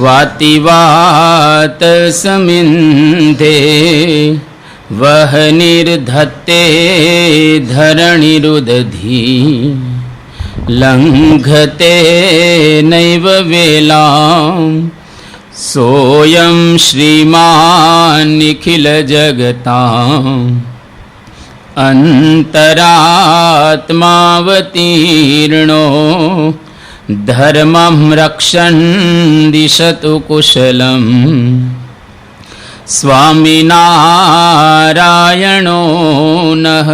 વાતિ વાત સમિંધે વહ નિર્ધત્તે ધરણીરુદધી લંઘતે નૈવ વેલામ સોયમ શ્રીમાન નિખિલ જગતામ અંતરાત્માવતીર્ણો ધર્મં રક્ષન દિશતુ કુશલમ સ્વામિનારાયણો નઃ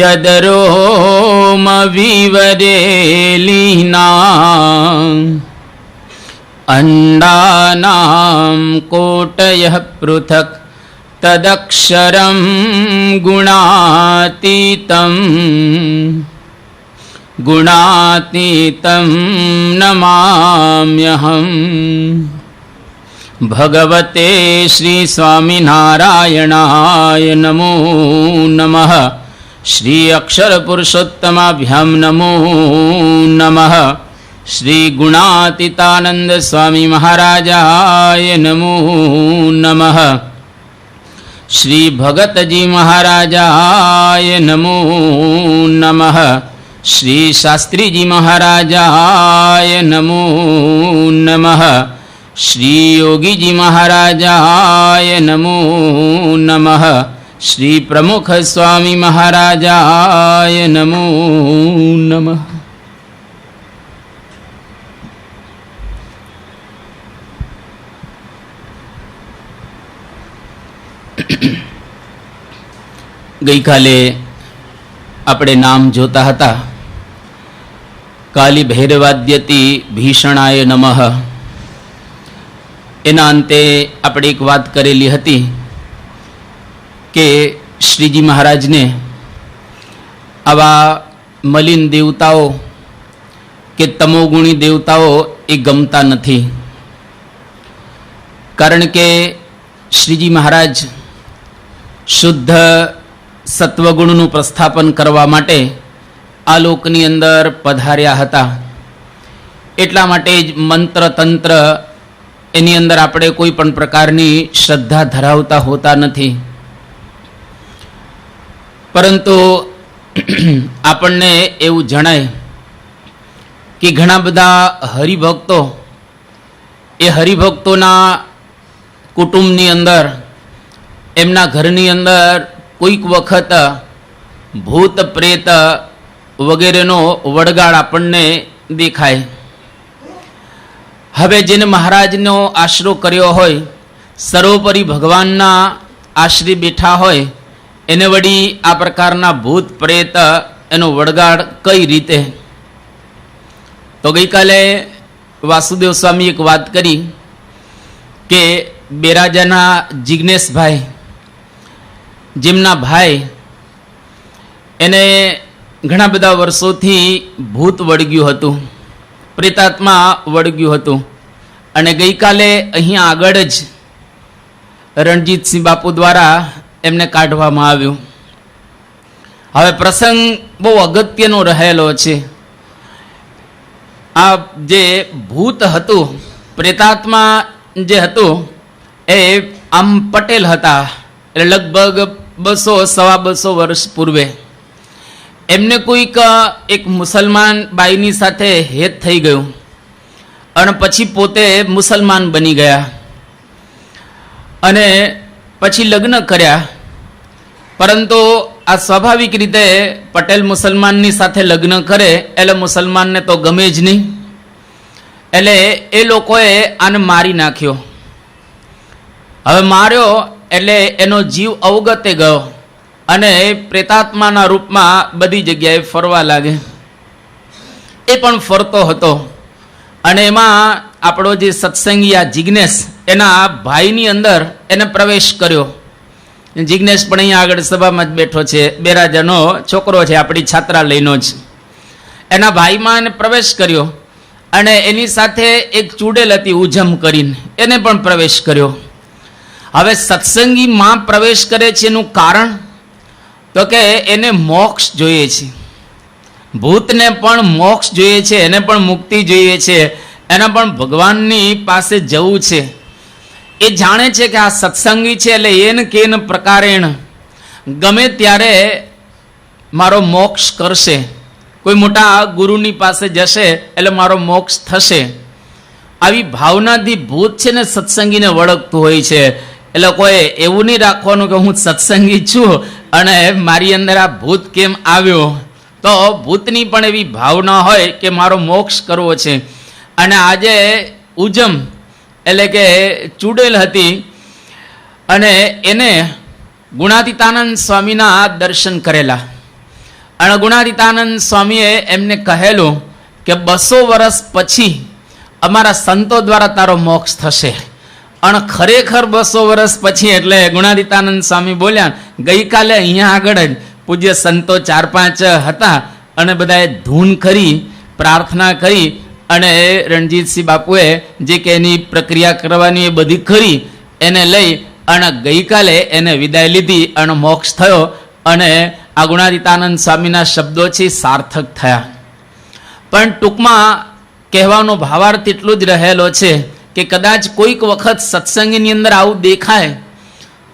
યદરોમ વિવરેલીના અંડાનાં કોટયઃ પૃથક તદક્ષરં ગુણાતીતં ગુણાતીતં નમામ્યહં. ભગવતે શ્રી સ્વામિનારાયણાય નમો નમઃ. શ્રી અક્ષર પુરુષોત્તમાભ્યામ નમો નમઃ. શ્રી ગુણાતીતાનંદ સ્વામી મહારાજાય નમો નમઃ. શ્રી ભગતજી મહારાજાય નમો નમઃ. શ્રી શાસ્ત્રીજી મહારાજાય નમો નમઃ. શ્રી યોગીજી મહારાજાય નમો નમઃ. શ્રી પ્રમુખ સ્વામી મહારાજાય નમો નમઃ. ગઈકાલે આપણે નામ જોતા હતા કાલી ભૈરવાદ્યતિ ભીષણાય નમઃ. એના અંતે આપણે એક વાત કરેલી હતી કે શ્રીજી મહારાજને આવા મલિન દેવતાઓ કે તમોગુણી દેવતાઓ એ ગમતા નથી. કારણ કે શ્રીજી મહારાજ શુદ્ધ સત્વગુણનું પ્રસ્થાપન કરવા માટે આ લોકની અંદર પધાર્યા હતા. એટલા માટે જ મંત્ર તંત્ર એની અંદર આપણે કોઈ પણ પ્રકારની શ્રદ્ધા ધરાવતા હોતા નથી. પરંતુ આપણને એવું જણાય કે ઘણા બધા હરિભક્તો એ હરિભક્તોના કુટુંબની અંદર એમના ઘરની અંદર કોઈક વખત ભૂત પ્રેત વગેરેનો વળગાડ આપણને દેખાય. હવે જેને મહારાજનો આશરો કર્યો હોય, સર્વોપરી ભગવાનના આશ્રય બેઠા હોય, એને વળી આ પ્રકારના ભૂત પ્રેત એનો વળગાડ કઈ રીતે? તો ગઈકાલે વાસુદેવ સ્વામી એક વાત કરી કે બેરાજાના જિજ્ઞેશભાઈ, જેમના ભાઈ એને ઘણા બધા વર્ષોથી ભૂત વળગ્યું હતું, પ્રેતાત્મા વળગ્યું હતું. અને ગઈકાલે અહીંયા આગળ જ રણજીતસિંહ બાપુ દ્વારા એમને કાઢવામાં આવ્યું. હવે પ્રસંગ બહુ અગત્યનો રહેલો છે. આ જે ભૂત હતું, પ્રેતાત્મા જે હતું એ આમ પટેલ હતા. એટલે લગભગ 200-250 વર્ષ પૂર્વે એમને કોઈક એક મુસલમાન બાઈની સાથે હેત થઈ ગયું અને પછી પોતે મુસલમાન બની ગયા અને પછી લગ્ન કર્યા. પરંતુ આ સ્વાભાવિક રીતે પટેલ મુસલમાનની સાથે લગ્ન કરે એટલે મુસલમાનને તો ગમે જ નહીં. એટલે એ લોકોએ આને મારી નાખ્યો. હવે માર્યો એટલે એનો જીવ અવગતે ગયો અને પ્રેતાત્માના રૂપમાં બધી જગ્યાએ ફરવા લાગે. એ પણ ફરતો હતો અને એમાં આપણો જે સત્સંગી આ જિજ્ઞેશ એના ભાઈની અંદર એને પ્રવેશ કર્યો. જિજ્ઞેશ પણ અહીંયા આગળ સભામાં જ બેઠો છે, બેરાજાનો છોકરો છે, આપણી છાત્રાલયનો જ. એના ભાઈમાં એને પ્રવેશ કર્યો અને એની સાથે એક ચૂડેલ હતી ઉજમ કરીને, એને પણ પ્રવેશ કર્યો. હવે સત્સંગીમાં પ્રવેશ કરે છે એનું કારણ તો કે એને મોક્ષ જોઈએ છે. ભૂતને પણ મોક્ષ જોઈએ છે, એને પણ મુક્તિ જોઈએ છે. એના પણ ભગવાનની પાસે જવું છે. એ જાણે છે કે આ સત્સંગી છે એટલે એને કેન પ્રકારેણ ગમે ત્યારે મારો મોક્ષ કરશે. કોઈ મોટા ગુરુની પાસે જશે એટલે મારો મોક્ષ થશે. આવી ભાવનાથી ભૂત છે ને સત્સંગીને વળગતું હોય છે. એટલે કોઈ એવું નહીં રાખવાનું કે હું સત્સંગી છું અને મારી અંદર આ ભૂત કેમ આવ્યો. તો ભૂતની પણ એવી ભાવના હોય કે મારો મોક્ષ કરવો છે. અને આજે ઉજમ એટલે કે ચૂડેલ હતી અને એને ગુણાતીતાનંદ સ્વામીના દર્શન કરેલા. અને ગુણાતીતાનંદ સ્વામીએ એમને કહેલું કે 200 વર્ષ પછી અમારા સંતો દ્વારા તારો મોક્ષ થશે. અને ખરેખર 200 વર્ષ પછી એટલે ગુણાતીતાનંદ સ્વામી બોલ્યા, ગઈકાલે અહીંયા આગળ જ પૂજ્ય સંતો 4-5 હતા અને બધાએ ધૂન કરી, પ્રાર્થના કરી અને રણજીતસિંહ બાપુએ જે કે એની પ્રક્રિયા કરવાની એ બધી કરી એને લઈ અને ગઈકાલે એને વિદાય લીધી અને મોક્ષ થયો. અને આ ગુણાતીતાનંદ સ્વામીના શબ્દો છે સાર્થક થયા. પણ ટૂંકમાં કહેવાનો ભાવાર્થ એટલું જ રહેલો છે કે કદાચ કોઈક વખત સત્સંગની અંદર આવું દેખાય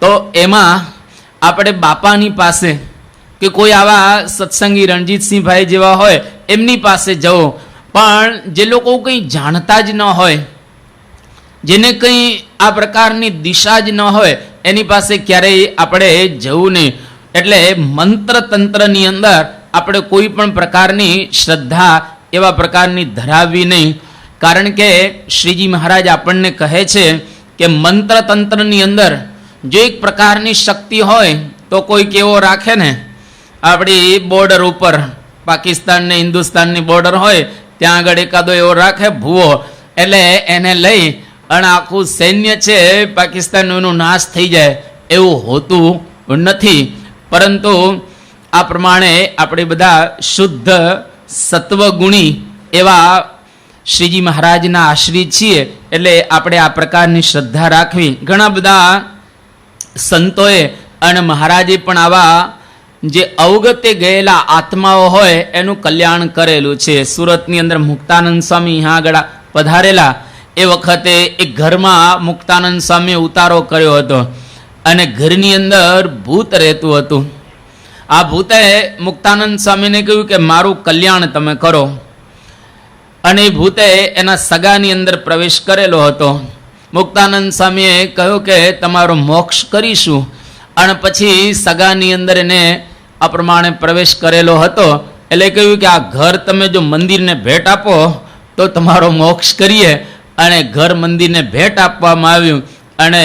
તો એમાં આપણે બાપાની પાસે કે કોઈ આવા સત્સંગી રણજીતસિંહભાઈ જેવા હોય એમની પાસે જવો. પણ જે લોકો કંઈ જાણતા જ ન હોય, જેને કંઈ આ પ્રકારની દિશા જ ન હોય, એની પાસે ક્યારેય આપણે જવું નહીં. એટલે મંત્ર તંત્રની અંદર આપણે કોઈ પણ પ્રકારની શ્રદ્ધા એવા પ્રકારની ધરાવવી નહીં. કારણ કે શ્રીજી મહારાજ આપણને કહે છે કે મંત્ર તંત્રની અંદર જો એક પ્રકારની શક્તિ હોય તો કોઈ કેવો રાખે ને, આપણી બોર્ડર ઉપર પાકિસ્તાન ને હિન્દુસ્તાનની બોર્ડર હોય ત્યાં આગળ એકાદો એવો રાખે ભૂવો, એટલે એને લઈ અને આખું સૈન્ય છે પાકિસ્તાનનું નાશ થઈ જાય એવું હોતું નથી. પરંતુ આ પ્રમાણે આપણે બધા શુદ્ધ સત્વગુણી એવા શ્રીજી મહારાજના આશ્રિત છીએ. એટલે આપણે આ પ્રકારની શ્રદ્ધા રાખવી. ઘણા બધા સંતોએ અને મહારાજે પણ આવા જે અવગતે ગયેલા આત્માઓ હોય એનું કલ્યાણ કરેલું છે. સુરતની અંદર મુક્તાનંદ સ્વામી અહીંયા આગળ પધારેલા એ વખતે એક ઘરમાં મુક્તાનંદ સ્વામીએ ઉતારો કર્યો હતો અને ઘરની અંદર ભૂત રહેતું હતું. આ ભૂતે મુક્તાનંદ સ્વામીને કહ્યું કે મારું કલ્યાણ તમે કરો. અને એ ભૂતે એના સગાની અંદર પ્રવેશ કરેલો હતો. મુક્તાનંદ સ્વામીએ કહ્યું કે તમારો મોક્ષ કરીશું. અને પછી સગાની અંદર એને આ પ્રમાણે પ્રવેશ કરેલો હતો. એટલે કહ્યું કે આ ઘર તમે જો મંદિરને ભેટ આપો તો તમારો મોક્ષ કરીએ. અને ઘર મંદિરને ભેટ આપવામાં આવ્યું. અને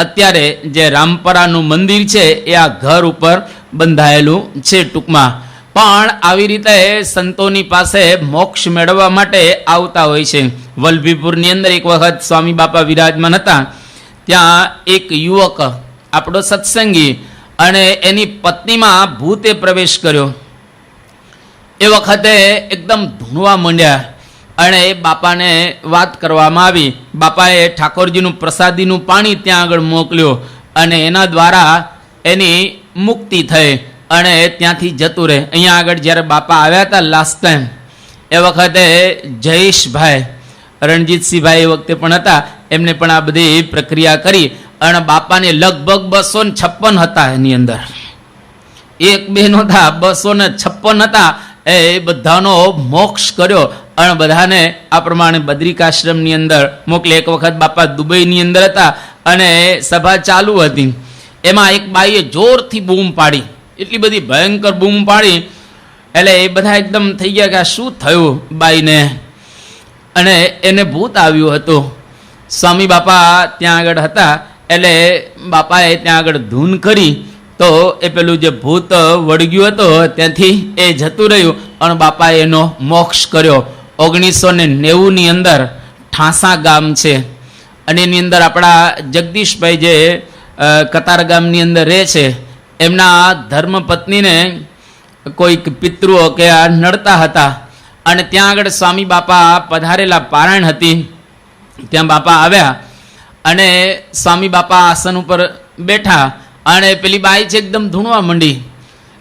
અત્યારે જે રામપરાનું મંદિર છે એ આ ઘર ઉપર બંધાયેલું છે ટૂંકમાં. પણ આવી રીતે સંતોની પાસે મોક્ષ મેળવવા માટે આવતા હોય છે. વલભીપુરની અંદર એક વખત સ્વામી બાપા વિરાજમાન હતા. ત્યાં એક યુવક આપણો સત્સંગી અને એની પત્નીમાં ભૂતે પ્રવેશ કર્યો. એ વખતે એકદમ ધૂણવા માંડ્યા અને એ બાપાને વાત કરવામાં આવી. બાપાએ ઠાકોરજીનું પ્રસાદીનું પાણી ત્યાં આગળ મોકલ્યો અને એના દ્વારા એની મુક્તિ થઈ અને ત્યાંથી જતું રહે. અહીંયા આગળ જ્યારે બાપા આવ્યા હતા લાસ્ટ ટાઈમ એ વખતે જયેશભાઈ રણજીતસિંહભાઈ એ વખતે પણ હતા. એમને પણ આ બધી પ્રક્રિયા કરી અને બાપાને લગભગ 256 હતા. એની અંદર એક બે નહોતા, 256 હતા. એ બધાનો મોક્ષ કર્યો અને બધાને આ પ્રમાણે બદ્રિકાશ્રમની અંદર મોકલે. એક વખત બાપા દુબઈની અંદર હતા અને સભા ચાલુ હતી. એમાં એક બાઈએ જોરથી બૂમ પાડી, એટલી બધી ભયંકર બૂમ પાડી. એટલે એ બધા એકદમ થઈ ગયા કે આ શું થયું બાઈને. અને એને ભૂત આવ્યું હતું. સ્વામી બાપા ત્યાં આગળ હતા એટલે બાપાએ ત્યાં આગળ ધૂન કરી તો એ પેલું જે ભૂત વળગ્યું હતું ત્યાંથી એ જતું રહ્યું અને બાપાએ એનો મોક્ષ કર્યો. 1990ની અંદર ઠાંસા ગામ છે અને એની અંદર આપણા જગદીશભાઈ જે કતાર ગામની અંદર રહે છે એમના ધર્મપત્નીને કોઈક પિતૃઓ કે આ નડતા હતા અને ત્યાં આગળ સ્વામી બાપા પધારેલા પારાયણ હતી. ત્યાં બાપા આવ્યા અને સ્વામી બાપા આસન ઉપર બેઠા અને પેલી બાઈ છે એકદમ ધૂણવા માંડી.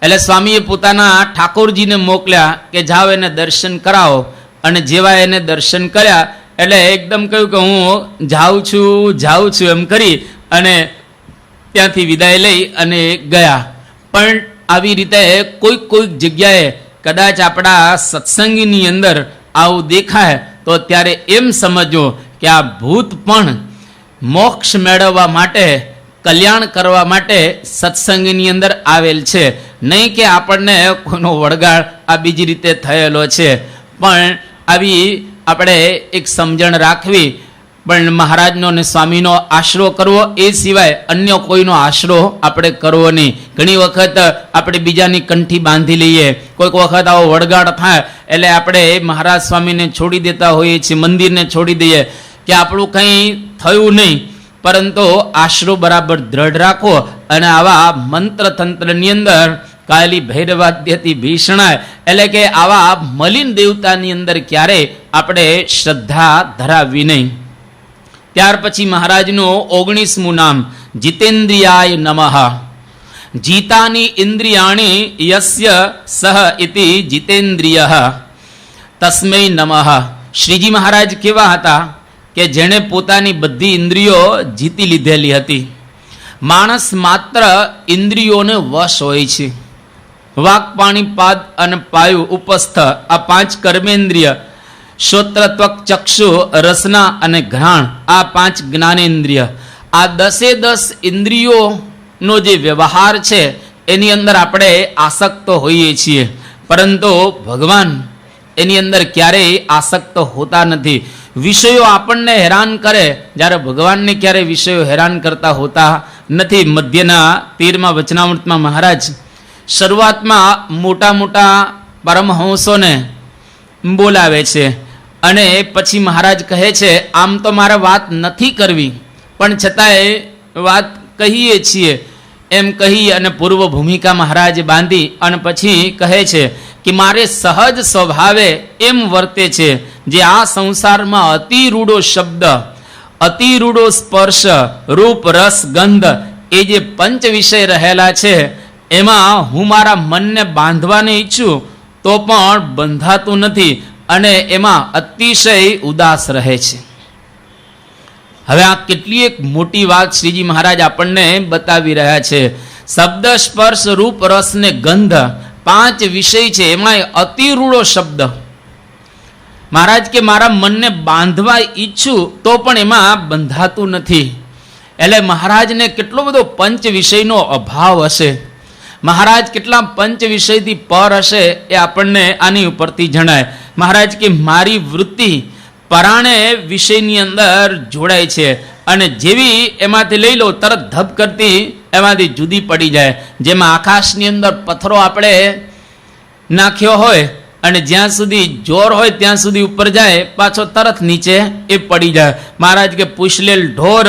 એટલે સ્વામીએ પોતાના ઠાકોરજીને મોકલ્યા કે જાઓ એને દર્શન કરાવો. અને જેવા એને દર્શન કર્યા એટલે એકદમ કહ્યું કે હું જાઉં છું એમ કરી અને ત્યાંથી વિદાય લઈ અને ગયા. પણ આવી રીતે કોઈક જગ્યાએ કદાચ આપણા સત્સંગની અંદર આવું દેખાય તો ત્યારે એમ સમજો કે આ ભૂત પણ મોક્ષ મેળવવા માટે, કલ્યાણ કરવા માટે સત્સંગની અંદર આવેલ છે, નહીં કે આપણને કોઈનો વળગાડ આ બીજી રીતે થયેલો છે. પણ આવી આપણે એક સમજણ રાખવી, પણ મહારાજનો અને સ્વામીનો આશરો કરવો, એ સિવાય અન્ય કોઈનો આશરો આપણે કરવો નહીં. ઘણી વખત આપણે બીજાની કંઠી બાંધી લઈએ, કોઈક વખત આવો વળગાડ થાય એટલે આપણે મહારાજ સ્વામીને છોડી દેતા હોઈએ છીએ, મંદિરને છોડી દઈએ કે આપણું કંઈ થયું નહીં. પરંતુ આશરો બરાબર દ્રઢ રાખો અને આવા મંત્ર તંત્રની અંદર કાલી ભૈરવાદ્યથી ભીષણાય, એટલે કે આવા મલિન દેવતાની અંદર ક્યારેય આપણે શ્રદ્ધા ધરાવવી નહીં. ત્યાર પછી મહારાજનું 19મું નામ જીતેન્દ્રિયાય નમઃ. જીતાની ઇન્દ્રિયાણી યસ્ય સહ ઇતિ જીતેન્દ્રિય તસ્મૈ નમઃ. શ્રીજી મહારાજ કેવા હતા કે જેણે પોતાની બધી ઇન્દ્રિયો જીતી લીધેલી હતી. માણસ માત્ર ઇન્દ્રિયોને વશ હોય છે. વાક, પાણી, પાદ અને પાયુ, ઉપસ્થ, આ 5 કર્મેન્દ્રિય, શ્રોત્ર, ત્વક, ચક્ષુ, રસના અને ઘ્રાણ, આ 5 જ્ઞાનેન્દ્રિય, આ 10 ઇન્દ્રિયોનો જે વ્યવહાર છે એની અંદર આપણે આસક્ત હોઈએ છીએ. પરંતુ ભગવાન એની અંદર ક્યારેય આસક્ત હોતા નથી. વિષયો આપણને હેરાન કરે, જ્યારે ભગવાનને ક્યારેય વિષયો હેરાન કરતા હોતા નથી. મધ્યના 13મા વચનામૃતમાં મહારાજ શરૂઆતમાં મોટા પરમહંસોને બોલાવે છે અને પછી મહારાજ કહે છે આમ તો મારે વાત નથી કરવી, પણ છતાંય વાત કહીએ છીએ એમ કહી અને પૂર્વ ભૂમિકા મહારાજ બાંધી અને પછી કહે છે કે મારે સહજ સ્વભાવે એમ વર્તે છે જે આ સંસારમાં અતિ રૂડો શબ્દ, અતિ રૂડો સ્પર્શ, રૂપ, રસ, ગંધ, એ જે 5 વિષય રહેલા છે એમાં હું મારા મનને બાંધવાને ઈચ્છું તો પણ બંધાતું નથી અને એમાં અતિશય ઉદાસ રહે છે. હવે આ કેટલી એક મોટી વાત શ્રીજી મહારાજ આપણને બતાવી રહ્યા છે. શબ્દ, સ્પર્શ, રૂપ, રસ ને ગંધ 5 વિષય છે, એમાં અતિ રૂડો શબ્દ. મહારાજ કે મારા મનને બાંધવા ઈચ્છું તો પણ એમાં બંધાતું નથી. એટલે મહારાજને કેટલો બધો 5 વિષયનો અભાવ હશે, મહારાજ કેટલા 5 વિષયથી પર હશે એ આપણને આની ઉપરથી જણાય. મહારાજ કે મારી વૃત્તિ પરાણે વિષયની અંદર જોડાય છે અને જેવી એમાંથી લઈ લો તરત ધબ કરતી એમાંથી જુદી પડી જાય. જેમાં આકાશની અંદર પથ્થરો આપણે નાખ્યો હોય અને જ્યાં સુધી જોર હોય ત્યાં સુધી ઉપર જાય, પાછો તરત નીચે એ પડી જાય. મહારાજ કે પૂછલેલ ઢોર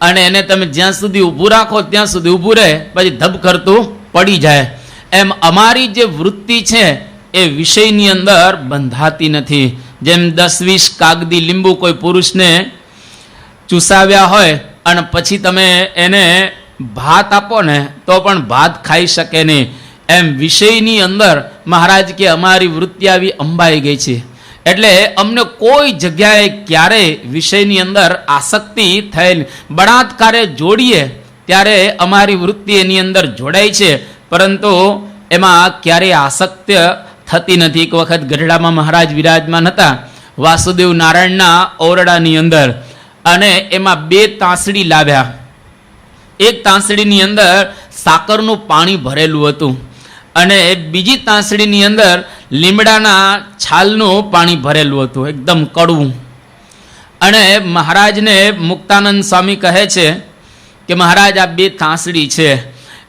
અને એને તમે જ્યાં સુધી ઊભું રાખો ત્યાં સુધી ઊભું રહે, પછી ધબ કરતું પડી જાય. એમ અમારી જે વૃત્તિ છે એ વિષયની અંદર બંધાતી નથી. જેમ 10-20 કાગદી લીંબુ કોઈ પુરુષને ચૂસાવ્યા હોય અને પછી તમે એને ભાત આપો ને તો પણ ભાત ખાઈ શકે નહીં, એમ વિષયની અંદર મહારાજ કે અમારી વૃત્તિ આવી અંબાઈ ગઈ છે. એટલે અમને કોઈ જગ્યાએ ક્યારેય વિષયની અંદર આસક્તિ થયેલ, બળાત્કારે જોડીએ ત્યારે અમારી વૃત્તિ એની અંદર જોડાય છે, પરંતુ એમાં ક્યારેય આસક્તિ થતી નથી. એક વખત ગઢડામાં મહારાજ વિરાજમાન હતા વાસુદેવ નારાયણના ઓરડાની અંદર અને એમાં 2 તાંસડી લાવ્યા. એક તાંસડીની અંદર સાકરનું પાણી ભરેલું હતું અને બીજી તાંસડીની અંદર લીમડાના છાલનું પાણી ભરેલું હતું, એકદમ કડવું. અને મહારાજને મુક્તાનંદ સ્વામી કહે છે કે મહારાજ આ 2 તાંસડી છે.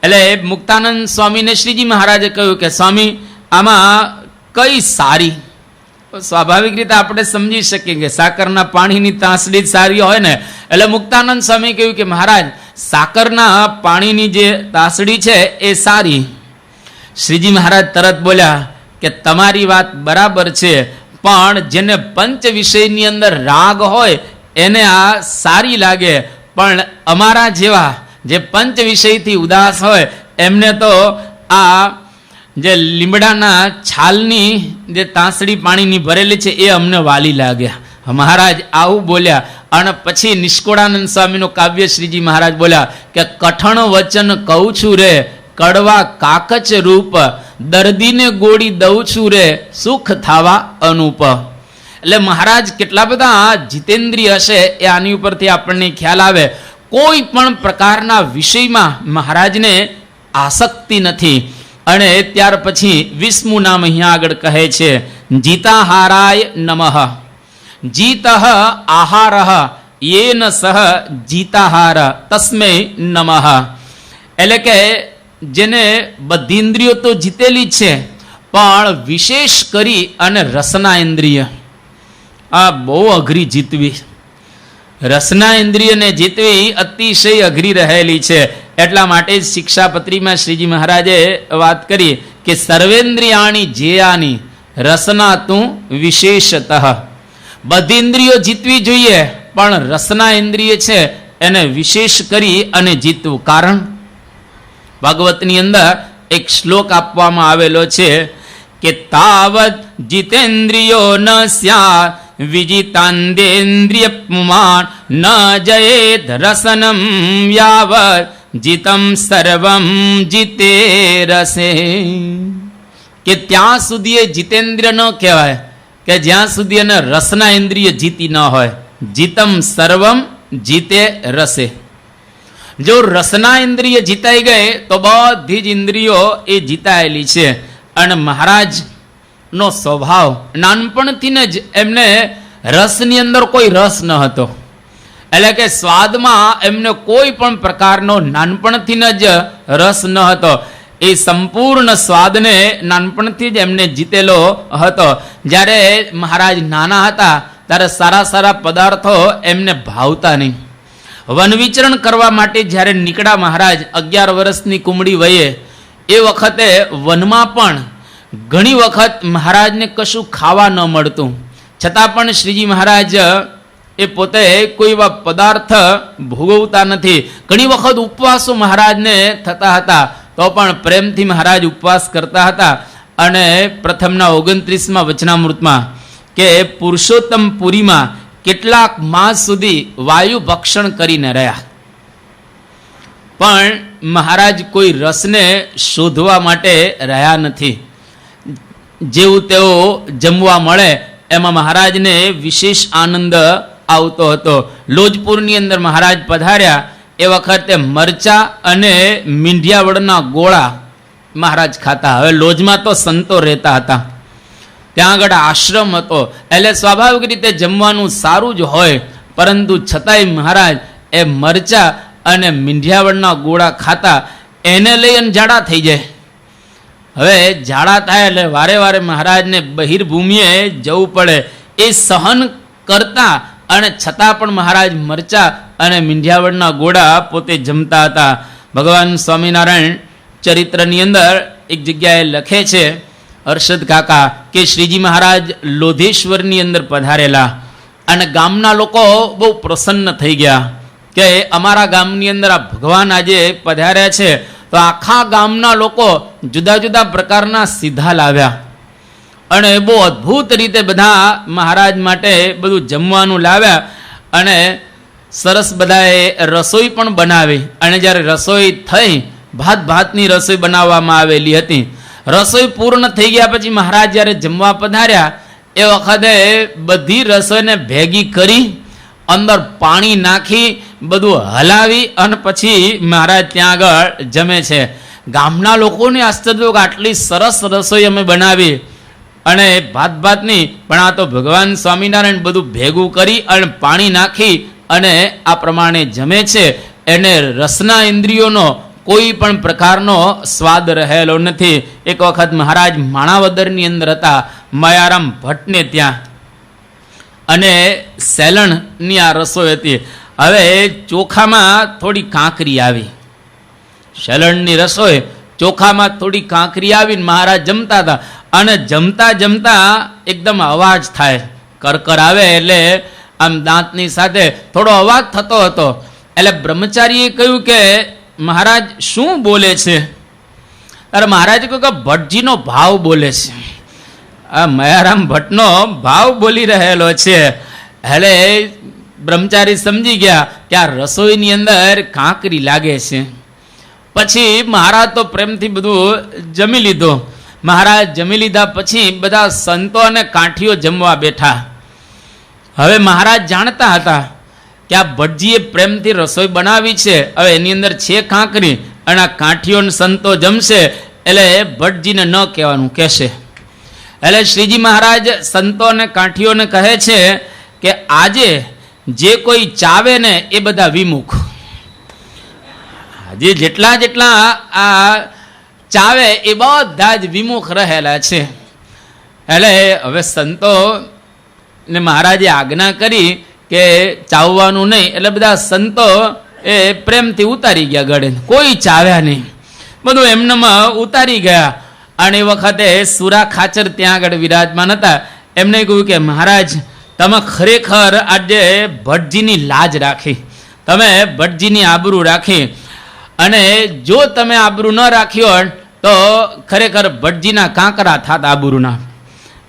એટલે મુક્તાનંદ સ્વામીને શ્રીજી મહારાજે કહ્યું કે સ્વામી આમાં કઈ સારી? સ્વાભાવિક રીતે આપણે સમજી શકીએ કે સાકરના પાણીની તાંસડી સારી હોય ને, એટલે મુક્તાનંદ સ્વામી કહ્યું કે મહારાજ સાકરના પાણીની જે તાંસડી છે એ સારી. શ્રીજી મહારાજ તરત બોલ્યા કે તમારી વાત બરાબર છે, પણ જેને 5 વિષયની અંદર રાગ હોય એને આ સારી લાગે, પણ અમારા જેવા જે 5 વિષયથી ઉદાસ હોય એમને તો આ જે લીમડાના છાલની જે તાંસડી પાણીની ભરેલી છે એ અમને વાલી લાગ્યા. મહારાજ આવું બોલ્યા. અને પછી નિષ્કુળાનંદ સ્વામીનું કાવ્ય શ્રીજી મહારાજ બોલ્યા કે કઠણ વચન કહું છું રે, કડવા કાકચ રૂપ, દર્દીને ગોળી દઉં છું રે, સુખ થાવા અનુપ. એટલે મહારાજ કેટલા બધા જીતેન્દ્રિય હશે એ આની ઉપરથી આપણને ખ્યાલ આવે. કોઈ પણ પ્રકારના વિષયમાં મહારાજને આસક્તિ નથી. અને ત્યાર પછી 20મું નામ અહીંયા આગળ કહે છે, જીતાહારાય નમઃ. જીત આહાર યેન સહ જીતાહાર તસ્મે નમઃ. એટલે કે જેને બધી ઇન્દ્રિયો તો જીતેલી છે, પણ વિશેષ કરી અને રસના ઇન્દ્રિય આ બહુ અઘરી જીતવી. રસના ઇન્દ્રિયને જીતવી અતિશય અઘરી રહેલી છે. એટલા માટે જ શિક્ષાપત્રીમાં શ્રીજી મહારાજે વાત કરી કે સર્વેન્દ્રિયાણી જેયાની રસના તું વિશેષતઃ. બધી ઇન્દ્રિયો જીતવી જોઈએ, પણ રસના ઇન્દ્રિય છે એને વિશેષ કરી અને જીતવું. કારણ ભાગવતની અંદર એક શ્લોક આપવામાં આવેલો છે કે તાવત જીતેન્દ્રિયો ન સ્યા વિજિતાંદેન્દ્રિય પુમાન ન જયેત રસનમ યાવત જીતમ સર્વમ જીતે રસે. કે ત્યાં સુધી એ જીતેન્દ્રિય ન કહેવાય કે જ્યાં સુધી એને રસના ઇન્દ્રિય જીતી ન હોય. જીતમ સર્વમ જીતે રસે. જો રસના ઇન્દ્રિય જીતાઈ ગઈ તો બધી જ ઇન્દ્રિયો એ જીતાયેલી છે. અને મહારાજનો સ્વભાવ નાનપણથી જ એમને રસની અંદર કોઈ રસ ન હતો. એટલે કે સ્વાદમાં એમને કોઈ પણ પ્રકારનો નાનપણથી જ રસ ન હતો. એ સંપૂર્ણ સ્વાદને નાનપણથી જ એમને જીતેલો હતો. જ્યારે મહારાજ નાના હતા ત્યારે સારા સારા પદાર્થો એમને ભાવતા નહીં. વન વિચરણ કરવા માટે જ્યારે નીકળ્યા મહારાજ 11 વર્ષની કુમળી વયે, એ વખતે વનમાં પણ ઘણી વખત મહારાજને કશું ખાવા ન મળતું. છતાં પણ શ્રીજી મહારાજ એ પોતે કોઈ એવા પદાર્થ ભોગવતા નથી. ઘણી વખત ઉપવાસો મહારાજને થતા હતા, તો પણ પ્રેમથી મહારાજ ઉપવાસ કરતા હતા. અને પ્રથમના 29મા વચનામૃતમાં કે પુરુષોત્તમ પુરીમાં કેટલાક માસ સુધી વાયુ ભક્ષણ કરીને રહ્યા, પણ મહારાજ કોઈ રસને શોધવા માટે રહ્યા નથી. જેવું તેઓ જમવા મળે એમાં મહારાજને વિશેષ આનંદ આવતો હતો. લોજપુરની અંદર મહારાજ પધાર્યા એ વખતે મરચા અને મીંઢિયાવળના ગોળા મહારાજ ખાતા. હવે લોજમાં તો સંતો રહેતા હતા, ત્યાં આગળ આશ્રમ હતો, એટલે સ્વાભાવિક રીતે જમવાનું સારું જ હોય, પરંતુ છતાંય મહારાજ એ મરચા અને મીંઢિયાવળના ગોળા ખાતા. એને લઈને ઝાડા થઈ જાય. હવે ઝાડા થાય એટલે વારે વારે મહારાજને બહિર્ભૂમિએ જવું પડે. એ સહન કરતા અને છતાં પણ મહારાજ મરચા અને મીંઢિયાવળના ગોળા પોતે જમતા હતા. ભગવાન સ્વામિનારાયણ ચરિત્રની અંદર એક જગ્યાએ લખે છે હર્ષદ કાકા કે શ્રીજી મહારાજ લોધેશ્વરની અંદર પધારેલા અને ગામના લોકો બહુ પ્રસન્ન થઈ ગયા કે અમારા ગામની અંદર આ ભગવાન આજે પધાર્યા છે. તો આખા ગામના લોકો જુદા જુદા પ્રકારના સીધા લાવ્યા અને બહુ અદ્ભુત રીતે બધા મહારાજ માટે બધું જમવાનું લાવ્યા. અને સરસ બધાએ રસોઈ પણ બનાવી. અને જ્યારે રસોઈ થઈ, ભાતની રસોઈ બનાવવામાં આવેલી હતી. રસોઈ પૂર્ણ થઈ ગયા પછી મહારાજ જ્યારે જમવા પધાર્યા એ વખતે બધી રસોઈને ભેગી કરી અંદર પાણી નાખી બધું હલાવી અને પછી મહારાજ ત્યાં આગળ જમે છે. ગામના લોકોને આશ્ચર્ય કે આટલી સરસ રસોઈ અમે બનાવી અને ભાતની, પણ આ તો ભગવાન સ્વામિનારાયણ બધું ભેગું કરી અને પાણી નાખી અને આ પ્રમાણે જમે છે. એને રસના ઇન્દ્રિયોનો કોઈ પણ પ્રકારનો સ્વાદ રહેલો નથી. એક વખત મહારાજ માણાવદરની અંદર હતા, મયારામ ભટ્ટને ત્યાં, અને સેલણની આ રસોઈ હતી. હવે ચોખામાં થોડી કાંકરી આવી, સેલણની રસોઈ ચોખામાં થોડી કાંકરી આવીને મહારાજ જમતા હતા. અને જમતા જમતા એકદમ અવાજ થાય, કરકર આવે એટલે આમ દાંતની સાથે થોડો અવાજ થતો હતો. એટલે બ્રહ્મચારીએ કહ્યું કે મહારાજ શું બોલે છે? અરે મહારાજે કહ્યું કે ભટ્ટજીનો ભાવ બોલે છે. આ મયારામ ભટ્ટનો ભાવ બોલી રહેલો છે. એટલે બ્રહ્મચારી સમજી ગયા કે આ રસોઈની અંદર કાંકરી લાગે છે. પછી મહારાજ તો પ્રેમથી બધું જમી લીધો. મહારાજ જમી લીધા પછી બધા સંતો અને કાઠીઓ જમવા બેઠા. હવે મહારાજ જાણતા હતા કે આ ભટજીએ પ્રેમથી રસોઈ બનાવી છે, હવે એની અંદર છે કાંકરી, અને આ કાઠીઓ અને સંતો જમશે એટલે ભટજીને ન કહેવાનું કહેશે. એટલે શ્રીજી મહારાજ સંતો અને કાઠીઓને કહે છે કે આજે જે કોઈ ચાવે ને એ બધા વિમુખ, આજે જેટલા આ ચાવે એ બધા જ વિમુખ રહેલા છે. એટલે હવે સંતો ને મહારાજે આજ્ઞા કરી કે ચાવવાનું નહીં, એટલે બધા સંતો એ પ્રેમથી ઉતારી ગયા ગળે, કોઈ ચાવ્યા નહીં, બધું એમનામાં ઉતારી ગયા. અને એ વખતે સુરા ખાચર ત્યાં આગળ વિરાજમાન હતા. એમને કહ્યું કે મહારાજ, તમે ખરેખર આજે ભટજીની લાજ રાખી, તમે ભટજીની આબરૂ રાખી, અને જો તમે આબરૂ ન રાખ્યો તો ખરેખર ભટજીના કાંકરા થાત,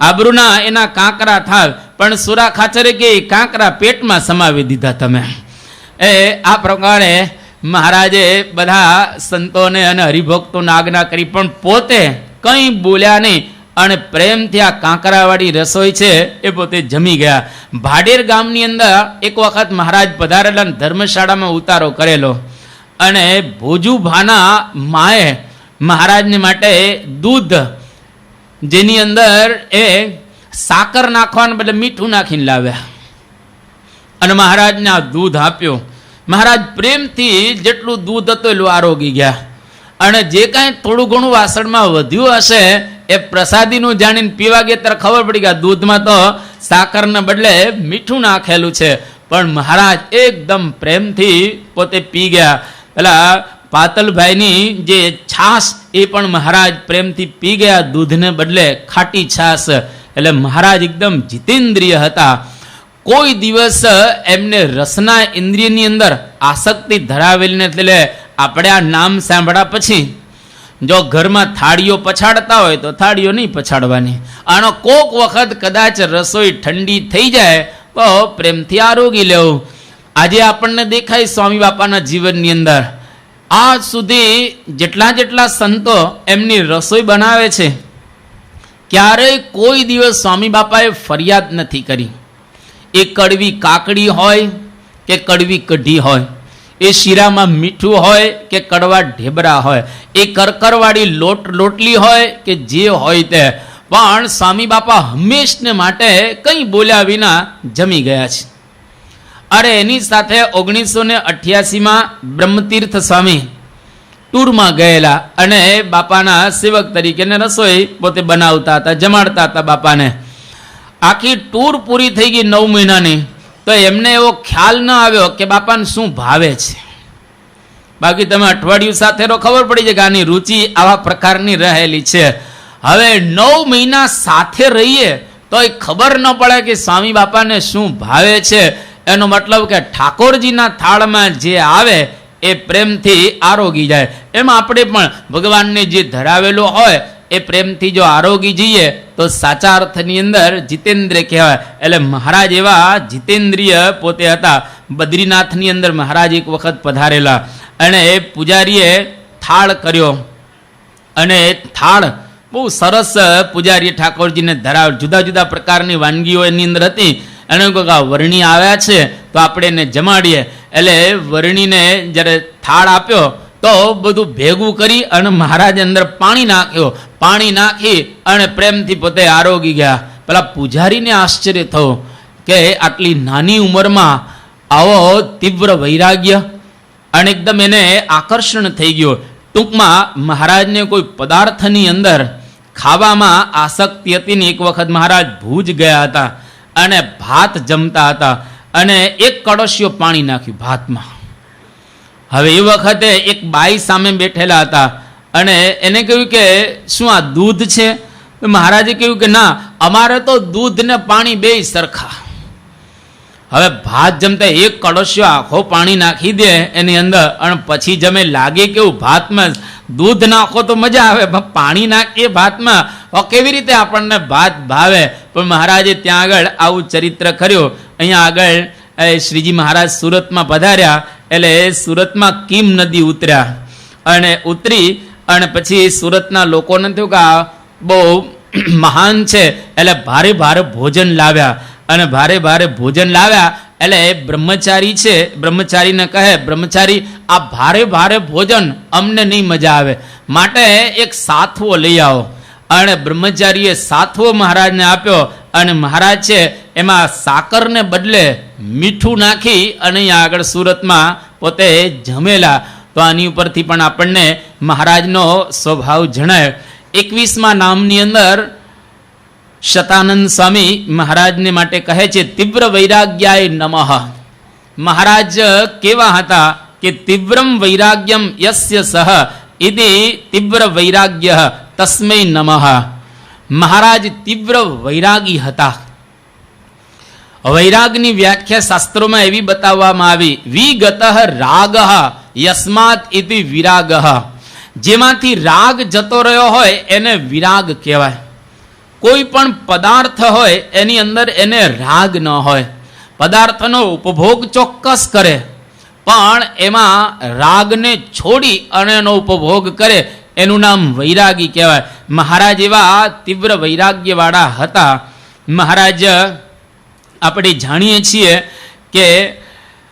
આબરૂના એના કાંકરા થાત. પણ સુરા ખાચરે કે કાંકરા પેટમાં સમાવી દીધા તમે. એ આ પ્રકારે મહારાજે બધા સંતોને અને હરિભક્તોને આજ્ઞા કરી, પણ પોતે કંઈ બોલ્યા નહીં, અને પ્રેમથી આ કાંકરાવાળી રસોઈ છે એ પોતે જમી ગયા. ભાડેર ગામની અંદર એક વખત મહારાજ પધારેલા, ધર્મશાળામાં ઉતારો કરેલો, અને ભોજુભાના માએ મહારાજને માટે દૂધ, જેની અંદર એ સાકર નાખવાને બદલે મીઠું નાખીને લાવ્યા, અને મહારાજને આ દૂધ આપ્યું. મહારાજ પ્રેમથી જેટલું દૂધ હતું એટલું આરોગી ગયા, અને જે કાંઈ થોડું ઘણું વાસણમાં વધ્યું હશે એ પ્રસાદીનું જાણીને પીવા ગયા ત્યારે ખબર પડી ગયા દૂધમાં તો સાકરને બદલે મીઠું નાખેલું છે. પણ મહારાજ એકદમ પ્રેમથી પોતે પી ગયા. પેલા પાતલભાઈની જે છાશ એ પણ મહારાજ પ્રેમથી પી ગયા, દૂધને બદલે ખાટી છાશ. એટલે મહારાજ એકદમ જીતેન્દ્રિય હતા. કોઈ દિવસ એમને રસના ઇન્દ્રિયની અંદર આસક્તિ ધરાવેલી નથી. એટલે આપણે આ નામ સાંભળ્યા પછી જો ઘરમાં થાળીઓ પછાડતા હોય તો થાળીઓ નહીં પછાડવાની. આનો કોક વખત કદાચ રસોઈ ઠંડી થઈ જાય તો પ્રેમથી આરોગી લેવું. આજે આપણને દેખાય સ્વામી બાપાના જીવનની અંદર આજ સુધી જેટલા સંતો એમની રસોઈ બનાવે છે, ક્યારેય કોઈ દિવસ સ્વામી બાપાએ ફરિયાદ નથી કરી. એ કડવી કાકડી હોય કે કડવી કઢી હોય, એ શીરામાં મીઠું હોય કે કડવા ઢેબરા હોય, એ કરકરવાળી લોટલી હોય કે જે હોય તે, પણ સ્વામી બાપા હંમેશને માટે કંઈ બોલ્યા વિના જમી ગયા છે. અરે એની સાથે 1988માં બ્રહ્મતીર્થ સ્વામી ટૂરમાં ગયેલા, અને બાપાના સેવક તરીકે રસોઈ પોતે બનાવતા હતા, જમાડતા હતા બાપાને. આખી ટૂર પૂરી થઈ ગઈ 9 મહિનાની, તો એમને એવો ખ્યાલ ન આવ્યો કે બાપાને શું ભાવે છે. બાકી તમે અઠવાડિયું સાથે તો ખબર પડી જાય કે આની રુચિ આવા પ્રકારની રહેલી છે. હવે 9 મહિના સાથે રહીએ તો એ ખબર ન પડે કે સ્વામી બાપાને શું ભાવે છે. એનો મતલબ કે ઠાકોરજીના થાળમાં જે આવે એ પ્રેમથી આરોગી જાય. એમાં આપણે પણ ભગવાનને જે ધરાવેલો હોય એ પ્રેમથી જો આરોગી જઈએ તો સાચા અર્થની અંદર જીતેન્દ્ર કહેવાય. એટલે મહારાજ એવા જીતેન્દ્રિય પોતે હતા. બદ્રીનાથની અંદર મહારાજ એક વખત પધારેલા, અને એ પૂજારીએ થાળ કર્યો, અને થાળ બહુ સરસ પૂજારીએ ઠાકોરજીને ધરાવ, જુદા જુદા પ્રકારની વાનગીઓ એની અંદર હતી. એને કહ્યું કે વર્ણી આવ્યા છે તો આપણે એને જમાડીએ. એટલે વર્ણીને જ્યારે થાળ આપ્યો તો બધું ભેગું કરી અને મહારાજ અંદર પાણી નાખી અને પ્રેમથી પોતે આરોગી ગયા. પેલા પૂજારીને આશ્ચર્ય થયું કે આટલી નાની ઉંમરમાં આવો તીવ્ર વૈરાગ્ય, અને એકદમ એને આકર્ષણ થઈ ગયું. ટૂંકમાં મહારાજને કોઈ પદાર્થની અંદર ખાવામાં આસક્તિ હતી ને. એક વખત મહારાજ ભુજ ગયા હતા અને ભાત જમતા હતા, અને એક કળશિયો પાણી નાખ્યું ભાતમાં. હવે એ વખતે એક બાઈ સામે બેઠેલા હતા, અને એને કહ્યું કે શું આ દૂધ છે? મહારાજે કહ્યું કે ના, અમારે તો દૂધ ને પાણી બેય સરખા. હવે ભાત જમતા એક કળશિયો આખો પાણી નાખી દે એની અંદર, અને પછી જમે. લાગે કેવું ભાતમાં દૂધ નાખો તો મજા આવે, પાણી નાખીએ ભાતમાં કેવી રીતે આપણને ભાત ભાવે, પણ મહારાજે ત્યાં આગળ આવું ચરિત્ર કર્યું. અહીંયા આગળ શ્રીજી મહારાજ સુરતમાં પધાર્યા એટલે સુરતમાં કીમ નદી ઉતર્યા અને ઉતરી અને પછી સુરતના લોકોને થયું કે આ બહુ મહાન છે એટલે ભારે ભારે ભોજન લાવ્યા. અને ભારે ભારે ભોજન લાવ્યા એટલે બ્રહ્મચારી છે, બ્રહ્મચારીને કહે, બ્રહ્મચારી આ ભારે ભારે ભોજન અમને નહીં મજા આવે, માટે એક સાથવો લઈ આવો. અને બ્રહ્મચારીએ સાથવો મહારાજને આપ્યો અને મહારાજ છે એમાં સાકરને બદલે મીઠું નાખી અને અહીંયા આગળ સુરતમાં પોતે જમેલા. તો આની ઉપરથી પણ આપણને મહારાજનો સ્વભાવ જણાય. 21મા નામની અંદર શતાનંદ સ્વામી મહારાજને માટે કહે છે તીવ્ર વૈરાગ્યાય નમઃ. મહારાજ કેવા હતા કે તીવ્રમ વૈરાગ્યમ યસ્ય સહ ઇતિ તીવ્ર વૈરાગ્ય તસ્મૈ નમઃ. મહારાજ તીવ્ર વૈરાગી હતા. વૈરાગની વ્યાખ્યા શાસ્ત્રોમાં એવી બતાવવામાં આવી વિગત રાગ યસ્માત ઇતિ વિરાગ. જેમાંથી રાગ જતો રહ્યો હોય એને વિરાગ કહેવાય. કોઈ પણ પદાર્થ હોય એની અંદર એને રાગ ન હોય. પદાર્થનો ઉપભોગ ચોક્કસ કરે પણ એમાં રાગને છોડી અને એનો ઉપભોગ કરે એનું નામ વૈરાગી કહેવાય. મહારાજ એવા તીવ્ર વૈરાગ્યવાળા હતા. મહારાજ આપણે જાણીએ છીએ કે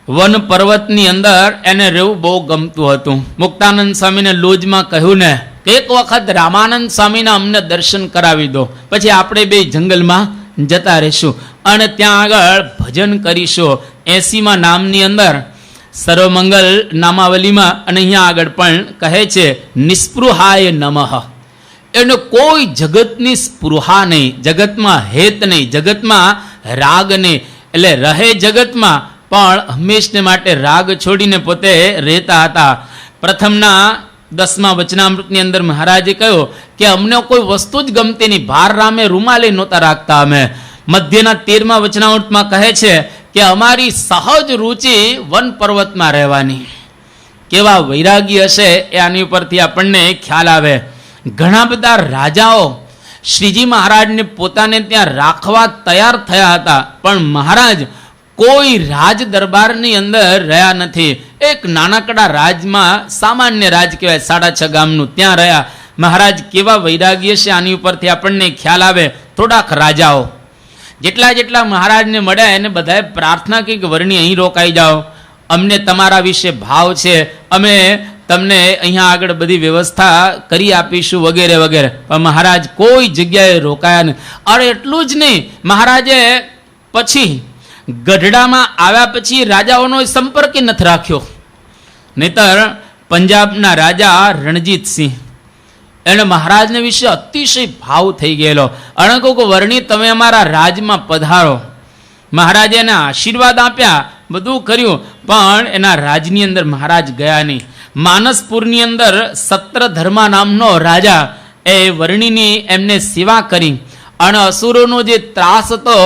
વન પર્વતની અંદર એને રહેવું બહુ ગમતું હતું. મુક્તાનંદ સ્વામીને લોજમાં કહ્યું ને એક વખત રામાનંદ સ્વામીના અમને દર્શન કરાવી દો, પછી આપણે બે જંગલમાં જતા રહીશું અને ત્યાં આગળ ભજન કરીશું. 80મા નામની અંદર સર્વમંગલ નામાવલીમાં અને અહીંયા આગળ પણ કહે છે નિસ્પૃહાય નમઃ. એને કોઈ જગતની સ્પૃહા નહીં, જગતમાં હેત નહીં, જગતમાં રાગ નહીં. એટલે રહે જગતમાં પણ હંમેશને માટે રાગ છોડીને પોતે રહેતા હતા. પ્રથમના 10મા વચનામૃતની અંદર મહારાજે કહ્યું કે અમને કોઈ વસ્તુ જ ગમતી નહીં, ભાર રામે રૂમાલે નહોતા રાખતા અમે. મધ્યના 13મા વચનામૃતમાં કહે છે કે અમારી સહજ રુચિ વન પર્વતમાં રહેવાની. કેવા વૈરાગી હશે એ આની ઉપરથી આપણને ખ્યાલ આવે. ઘણા બધા રાજાઓ શ્રીજી મહારાજને પોતાને ત્યાં રાખવા તૈયાર થયા હતા પણ મહારાજ કોઈ રાજ દરબારની અંદર રહ્યા નથી. એક નાનકડા રાજમાં, સામાન્ય રાજ કહેવાય 6.5 ગામનું, ત્યાં રહ્યા. મહારાજ કેવા વૈરાગી છે આની ઉપરથી આપણને ખ્યાલ આવે. થોડાક રાજાઓ જેટલા જેટલા મહારાજને મળ્યા એને બધાએ પ્રાર્થના કરી કે વર્ણી અહીં રોકાઈ જાઓ, અમને તમારા વિશે ભાવ છે, અમે તમને અહીંયા આગળ બધી વ્યવસ્થા કરી આપીશું વગેરે વગેરે. પણ મહારાજ કોઈ જગ્યાએ રોકાયા નહીં. અરે એટલું જ નહીં, મહારાજે પછી ગઢડામાં આવ્યા પછી રાજાઓનો સંપર્ક નથી રાખ્યો. નહીતર પંજાબના રાજા રણજીતસિંહ એને મહારાજને વિશે અતિશય ભાવ થઈ ગયેલો. અને કહું કે વર્ણી તમે અમારા રાજમાં પધારો. મહારાજે એને આશીર્વાદ આપ્યા, બધું કર્યું, પણ એના રાજની અંદર મહારાજ ગયા નહીં. માનસપુરની અંદર સત્રધર્મા નામનો રાજા એ વર્ણીની એમને સેવા કરી અને અસુરોનો જે ત્રાસ હતો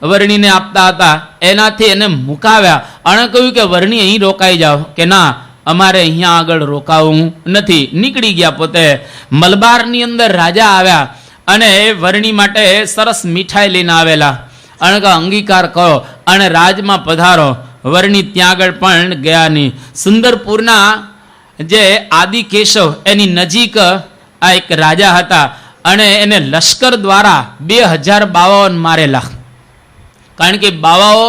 વર્ણીને આપતા હતા એનાથી એને મુકાવ્યા અને કહ્યું કે વર્ણી અહીં રોકાઈ જાઓ. કે ના, અમારે અહીંયા આગળ રોકાવું નથી. નીકળી ગયા પોતે. મલબારની અંદર રાજા આવ્યા અને વર્ણી માટે સરસ મીઠાઈ લઈને આવેલા અને કહે અંગીકાર કરો અને રાજમાં પધારો. વર્ણી ત્યાં આગળ પણ ગયા નહીં. સુંદરપુરના જે આદિકેશવ એની નજીક આ એક રાજા હતા અને એને લશ્કર દ્વારા 2000 બાવાઓને મારેલા. કારણ કે બાવાઓ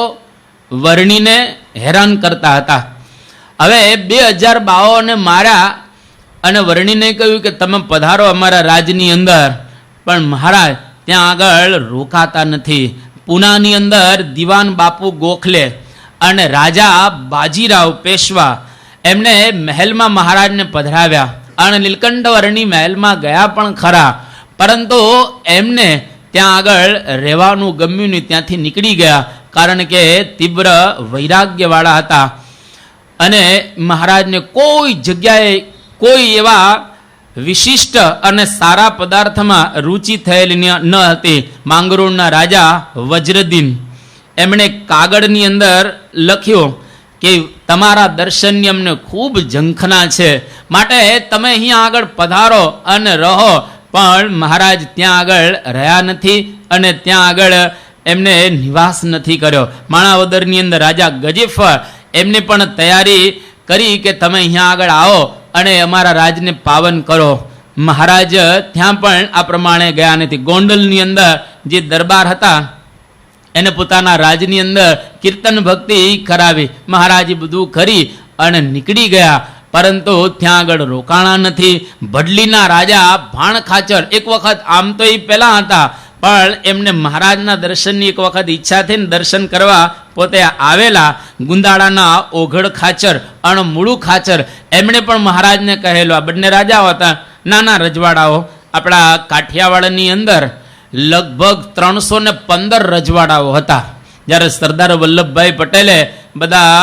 વર્ણીને હેરાન કરતા હતા. હવે 2000 બાવાઓને માર્યા અને વર્ણીને કહ્યું કે તમે પધારો અમારા રાજની અંદર. પણ મહારાજ ત્યાં આગળ રોકાતા નથી. પૂનાની અંદર દિવાન બાપુ ગોખલે અને રાજા બાજીરાવ પેશવા એમને મહેલમાં મહારાજને પધરાવ્યા અને નીલકંઠ વર્ણી મહેલમાં ગયા પણ ખરા, પરંતુ એમને ત્યાં આગળ રહેવાનું ગમ્યું નહીં, ત્યાંથી નીકળી ગયા. કારણ કે તીવ્ર વૈરાગ્યવાળા હતા અને મહારાજને કોઈ જગ્યાએ કોઈ એવા વિશિષ્ટ અને સારા પદાર્થમાં રુચિ થયેલી ન હતી. માંગરોળના રાજા વજ્રદીન એમણે કાગળની અંદર લખ્યું કે તમારા દર્શનની અમને ખૂબ ઝંખના છે, માટે તમે અહીંયા આગળ પધારો અને રહો, પણ મહારાજ ત્યાં આગળ રહ્યા નથી અને ત્યાં આગળ એમને નિવાસ નથી કર્યો. માણાવદરની અંદર રાજા ગજેફર એમને પણ તૈયારી કરી કે તમે અહીંયા આગળ આવો અને અમારા રાજને પાવન કરો. મહારાજ ત્યાં પણ આ પ્રમાણે ગયા નથી. ગોંડલની અંદર જે દરબાર હતા એને પોતાના રાજની અંદર કીર્તન ભક્તિ કરાવી. મહારાજે બધું કરી અને નીકળી ગયા, પરંતુ ત્યાં આગળ રોકાણા નથી. ભડલીના રાજા ભાણ ખાચર એક વખત, આમ તો એ પહેલા હતા, પણ એમને મહારાજના દર્શનની એક વખત ઈચ્છા થઈ ને દર્શન કરવા પોતે આવેલા. ગુંદાળાના ઓઘડ ખાચર અને મૂળુ ખાચર એમણે પણ મહારાજને કહેલું. આ બંને રાજાઓ હતા, નાના રજવાડાઓ. આપણા કાઠિયાવાડની અંદર લગભગ 315 રજવાડાઓ હતા. જ્યારે સરદાર વલ્લભભાઈ પટેલે બધા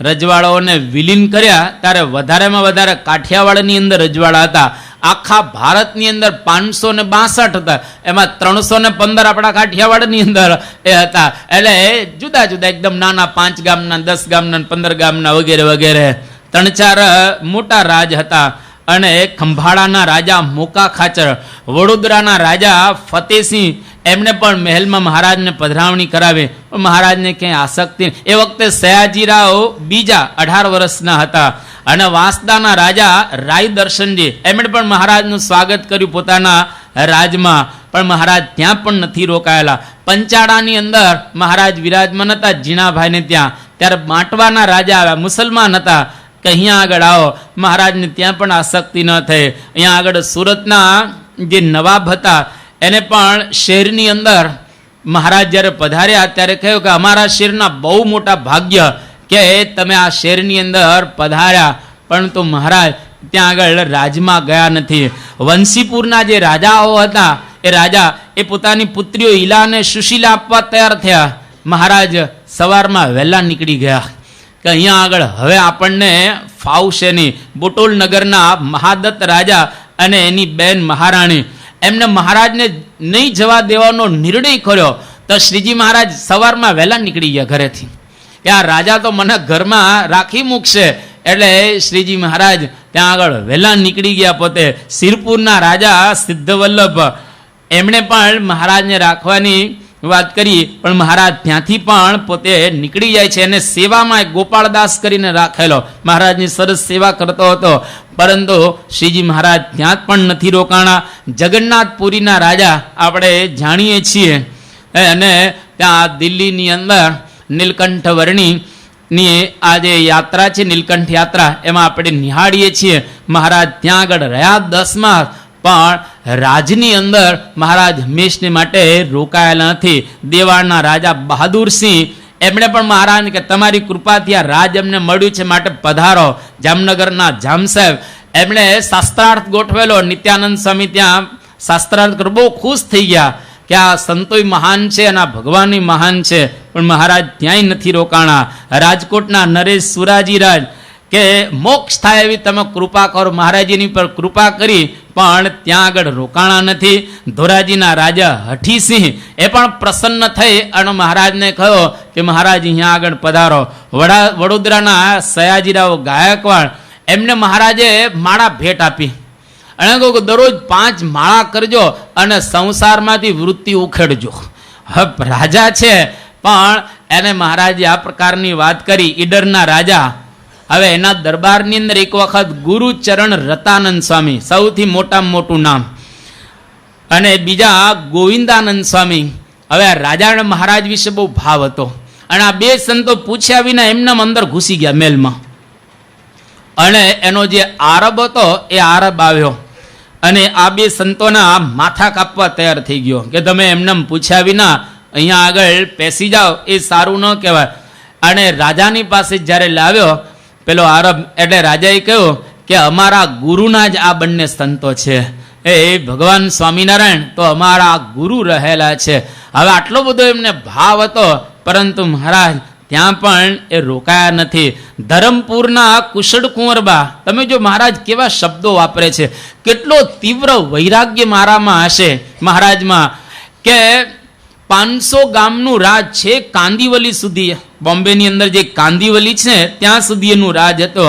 રજવાડાઓને વિલીન કર્યા ત્યારે વધારેમાં વધારે કાઠિયાવાડની અંદર રજવાડા હતા. આખા ભારતની અંદર 562 હતા, એમાં 315 આપણા કાઠિયાવાડની અંદર એ હતા. એટલે જુદા જુદા એકદમ નાના 5 ગામના, 10 ગામના, 15 ગામના વગેરે વગેરે 3-4 મોટા રાજ હતા. અને ખંભાળાના રાજા મોકા ખાચર, વડોદરાના રાજા ફતેહસિંહ એમણે પણ મહેલમાં મહારાજને પધરાવણી કરાવી. મહારાજને ક્યાંય આસક્તિ. એ વખતે સયાજીરાવ બીજા 18 વર્ષના હતા. અને વાંસદાના રાજા રાય દર્શનજી એમણે પણ મહારાજનું સ્વાગત કર્યું પોતાના રાજમાં, પણ મહારાજ ત્યાં પણ નથી રોકાયેલા. પંચાળાની અંદર મહારાજ વિરાજમાન હતા જીણાભાઈને ત્યાં. ત્યારે માટવાના રાજા આવ્યા, મુસલમાન હતા, કે અહીંયા આગળ આવો. મહારાજને ત્યાં પણ આસક્તિ ન થઈ. અહીંયા આગળ સુરતના જે નવાબ હતા એને પણ શહેરની અંદર મહારાજ જ્યારે પધાર્યા ત્યારે કહ્યું કે અમારા શહેરના બહુ મોટા ભાગ્ય કે તમે આ શહેરની અંદર પધાર્યા, પરંતુ મહારાજ ત્યાં આગળ રાજમાં ગયા નથી. વંશીપુરના જે રાજાઓ હતા એ રાજા એ પોતાની પુત્રીઓ ઈલા અને સુશીલા આપવા તૈયાર થયા. મહારાજ સવારમાં વહેલા નીકળી ગયા કે અહીંયા આગળ હવે આપણને ફાવશે નહીં. બોટોલ નગરના મહાદત્ત રાજા અને એની બેન મહારાણી એમને મહારાજને નહીં જવા દેવાનો નિર્ણય કર્યો. તો શ્રીજી મહારાજ સવારમાં વહેલા નીકળી ગયા ઘરેથી કે આ રાજા તો મને ઘરમાં રાખી મૂકશે. એટલે શ્રીજી મહારાજ ત્યાં આગળ વહેલા નીકળી ગયા. પોતે સિરપુરના રાજા સિદ્ધવલ્લભ એમણે પણ મહારાજને રાખવાની વાત કરી, પણ મહારાજ ત્યાંથી પણ પોતે નીકળી જાય છે. અને સેવામાં ગોપાળદાસ કરીને રાખેલો, મહારાજની સરસ સેવા કરતો હતો, પરંતુ શ્રીજી મહારાજ ત્યાં પણ નથી રોકાણા. જગન્નાથપુરીના રાજા આપણે જાણીએ છીએ, અને ત્યાં દિલ્હીની અંદર નીલકંઠ વર્ણીની આ જે યાત્રા છે નીલકંઠ યાત્રા, એમાં આપણે નિહાળીએ છીએ મહારાજ ત્યાં આગળ રહ્યા 10 માસ, પણ રાજની અંદર મહારાજ હંમેશને માટે રોકાયેલા નથી. દેવાળના રાજા બહાદુરસિંહ એમણે પણ મહારાજ કે તમારી કૃપાથી આ રાજ એમને મળ્યું છે માટે પધારો. જામનગરના જામ સાહેબ એમણે શાસ્ત્રાર્થ ગોઠવેલો. નિત્યાનંદ સ્વામી ત્યાં શાસ્ત્રાર્થ બહુ ખુશ થઈ ગયા કે આ સંતોય મહાન છે અને આ ભગવાનય મહાન છે, પણ મહારાજ ત્યાંય નથી રોકાણા. રાજકોટના નરેશ સુરાજીરાજ કે મોક્ષ થાય એવી તમે કૃપા કરો, મહારાજીની પર કૃપા કરી, પણ ત્યાં આગળ રોકાણા નથી. ધોરાજીના રાજા હઠીસિંહ એ પણ પ્રસન્ન થઈ અને મહારાજને કહ્યો કે મહારાજ અહીંયા આગળ પધારો. વડોદરાના સયાજીરાવ ગાયકવાડ એમને મહારાજે માળા ભેટ આપી અને કહ્યું કે દરરોજ 5 માળા કરજો અને સંસારમાંથી વૃત્તિ ઉખેડજો. હવે રાજા છે પણ એને મહારાજે આ પ્રકારની વાત કરી. ઈડરના રાજા, હવે એના દરબારની અંદર એક વખત ગુરુચરણ રતાનંદ સ્વામી, સૌથી મોટામાં મોટું નામ, અને બીજા ગોવિંદાનંદ સ્વામી. હવે રાજા મહારાજ વિશે બહુ ભાવ હતો, અને આ 2 સંતો પૂછ્યા વિના એમના અંદર ઘૂસી ગયા મહેલમાં. અને એનો જે આરબ હતો એ આરબ આવ્યો અને આ 2 સંતોના માથા કાપવા તૈયાર થઈ ગયો કે તમે એમને પૂછ્યા વિના અહીંયા આગળ પેસી જાઓ, એ સારું ન કહેવાય. અને રાજાની પાસે જ્યારે લાવ્યો પેલો આરબ, એટલે રાજાએ કહ્યું કે અમારા ગુરુના જ આ બંને સંતો છે, એ ભગવાન સ્વામિનારાયણ તો અમારા ગુરુ રહેલા છે. હવે આટલો બધો એમને ભાવ હતો, પરંતુ મહારાજ ત્યાં પણ એ રોકાયા નથી. ધરમપુરના કુશળ કુંવરબા, તમે જો મહારાજ કેવા શબ્દો વાપરે છે, કેટલો તીવ્ર વૈરાગ્ય મારામાં હશે મહારાજમાં, કે 500 ગામનું રાજ છે કાંદીવલી સુધી, બોમ્બેની અંદર જે કાંદીવલી છે ત્યાં સુધી એનું રાજ હતો.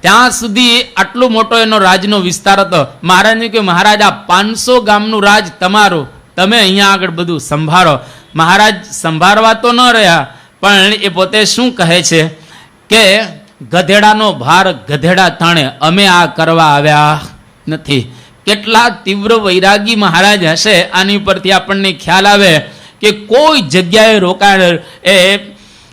ત્યાં સુધી આટલો મોટો એનો રાજનો વિસ્તાર હતો. મહારાજને કહ્યું, મહારાજ આ 500 ગામનું રાજ તમારું, તમે અહીંયા આગળ બધું સંભાળો. મહારાજ સંભાળવા તો ન રહ્યા, પણ એ પોતે શું કહે છે કે ગધેડાનો ભાર ગધેડા તાણે, અમે આ કરવા આવ્યા નથી. કેટલા તીવ્ર વૈરાગી મહારાજ હશે, આની ઉપરથી આપણને ખ્યાલ આવે કે કોઈ જગ્યાએ રોકાણ, એ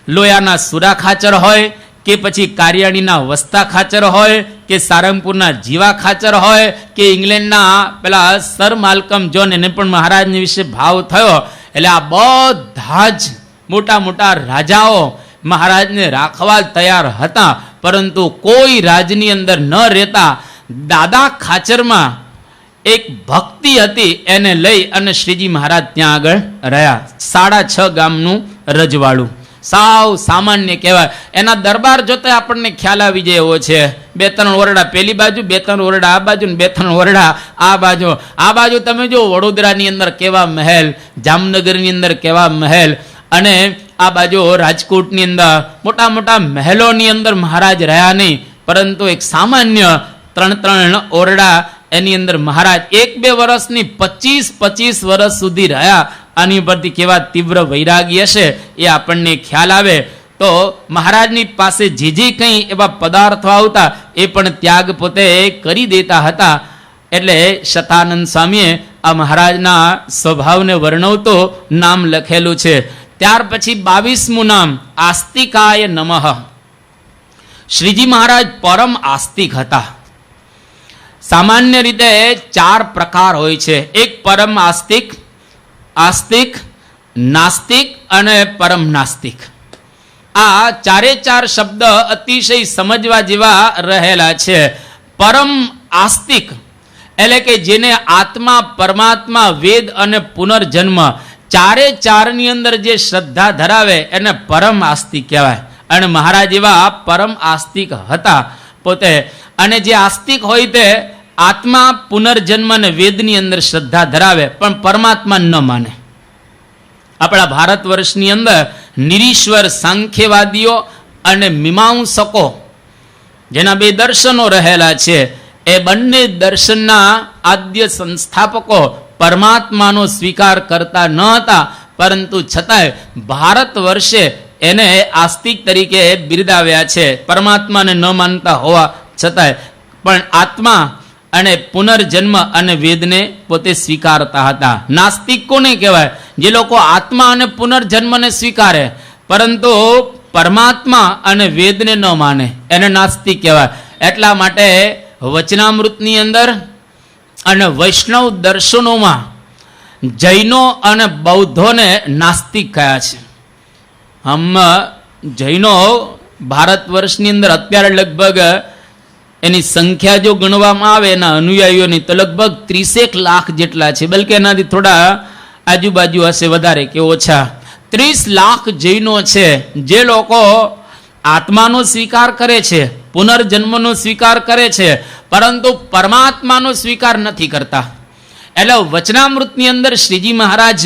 લોયાના સુરા ખાચર હોય કે પછી કારિયાણીના વસ્તા ખાચર હોય કે સારંગપુરના જીવા ખાચર હોય કે ઇંગ્લેન્ડના પેલા સર માલ્કમ જોન, એને પણ મહારાજની વિશે ભાવ થયો. એટલે આ બધા જ મોટા મોટા રાજાઓ મહારાજને રાખવા તૈયાર હતા, પરંતુ કોઈ રાજની અંદર ન રહેતા દાદા ખાચરમાં એક ભક્તિ હતી, એને લઈ અને શ્રીજી મહારાજ ત્યાં આગળ રહ્યા. 6.5 ગામનું રજવાડું, સાવ સામાન્ય કહેવાય. એના દરબાર જોતા આપણને ખ્યાલ આવી જાય એવો છે. 2-3 ઓરડા પેલી બાજુ, 2-3 ઓરડા આ બાજુ, 2-3 ઓરડા આ બાજુ. આ બાજુ તમે જો વડોદરાની અંદર કેવા મહેલ, જામનગરની અંદર કેવા મહેલ, અને આ બાજુ રાજકોટની અંદર મોટા મોટા મહેલોની અંદર મહારાજ રહ્યા નહીં, પરંતુ એક સામાન્ય 3 ઓરડા એની અંદર મહારાજ 1-2 વર્ષની 25 વર્ષ સુધી રહ્યા. આની ઉપરથી કેવા તીવ્ર વૈરાગી હશે એ આપણને ખ્યાલ આવે. તો મહારાજની પાસે જે કંઈ એવા પદાર્થો આવતા એ પણ ત્યાગ પોતે કરી દેતા હતા. એટલે શતાનંદ સ્વામીએ આ મહારાજના સ્વભાવને વર્ણવતો નામ લખેલું છે. ત્યાર પછી 22મું નામ આસ્તિકાય નમઃ. શ્રીજી મહારાજ પરમ આસ્તિક હતા. સામાન્ય રીતે 4 પ્રકાર હોય છે. એક પરમ આસ્તિક, આસ્તિક, નાસ્તિક અને પરમ નાસ્તિક. આ 4 શબ્દ અતિશય સમજવા જેવા રહેલા છે. પરમ આસ્તિક એટલે કે જેને આત્મા, પરમાત્મા, વેદ અને પુનર્જન્મ 4ની અંદર જે શ્રદ્ધા ધરાવે એને પરમ આસ્તિક કહેવાય. અને મહારાજ એવા પરમ આસ્તિક હતા પોતે. અને જે આસ્તિક હોય તે આત્મા, પુનર્જન્મ અને વેદની અંદર શ્રદ્ધા ધરાવે, પણ પરમાત્મા ન માને. આપણા ભારત વર્ષની અંદર નિરીશ્વર સાંખ્યવાદીઓ અને મીમાંસકો, જેના 2 દર્શનો રહેલા છે, એ બંને દર્શનના આદ્ય સંસ્થાપકો પરમાત્માનો સ્વીકાર કરતા ન હતા, પરંતુ છતાંય ભારત વર્ષે એને આસ્તિક તરીકે બિરદાવ્યા છે. પરમાત્માને ન માનતા હોવા છતાંય પણ આત્મા અને પુનર્જન્મ અને વેદને પોતે સ્વીકારતા હતા. નાસ્તિક કોને કહેવાય? જે લોકો આત્મા અને પુનર્જન્મને સ્વીકારે પરંતુ પરમાત્મા અને વેદને ન માને, એને નાસ્તિક કહેવાય. એટલા માટે વચનામૃતની અંદર અને વૈષ્ણવ દર્શનોમાં જૈનો અને બૌદ્ધોને નાસ્તિક કહ્યા છે. જૈનો ભારત વર્ષની અંદર અત્યારે લગભગ એની સંખ્યા જો ગણવામાં આવે એના અનુયાયીઓની તો લગભગ 30 લાખ જેટલા છે, બલકે એનાથી થોડા આજુબાજુ હશે, વધારે કે ઓછા. 30 લાખ જૈનો છે જે લોકો આત્માનો સ્વીકાર કરે છે, પુનર્જન્મનો સ્વીકાર કરે છે, પરંતુ પરમાત્માનો સ્વીકાર નથી કરતા. એટલે વચનામૃતની અંદર શ્રીજી મહારાજ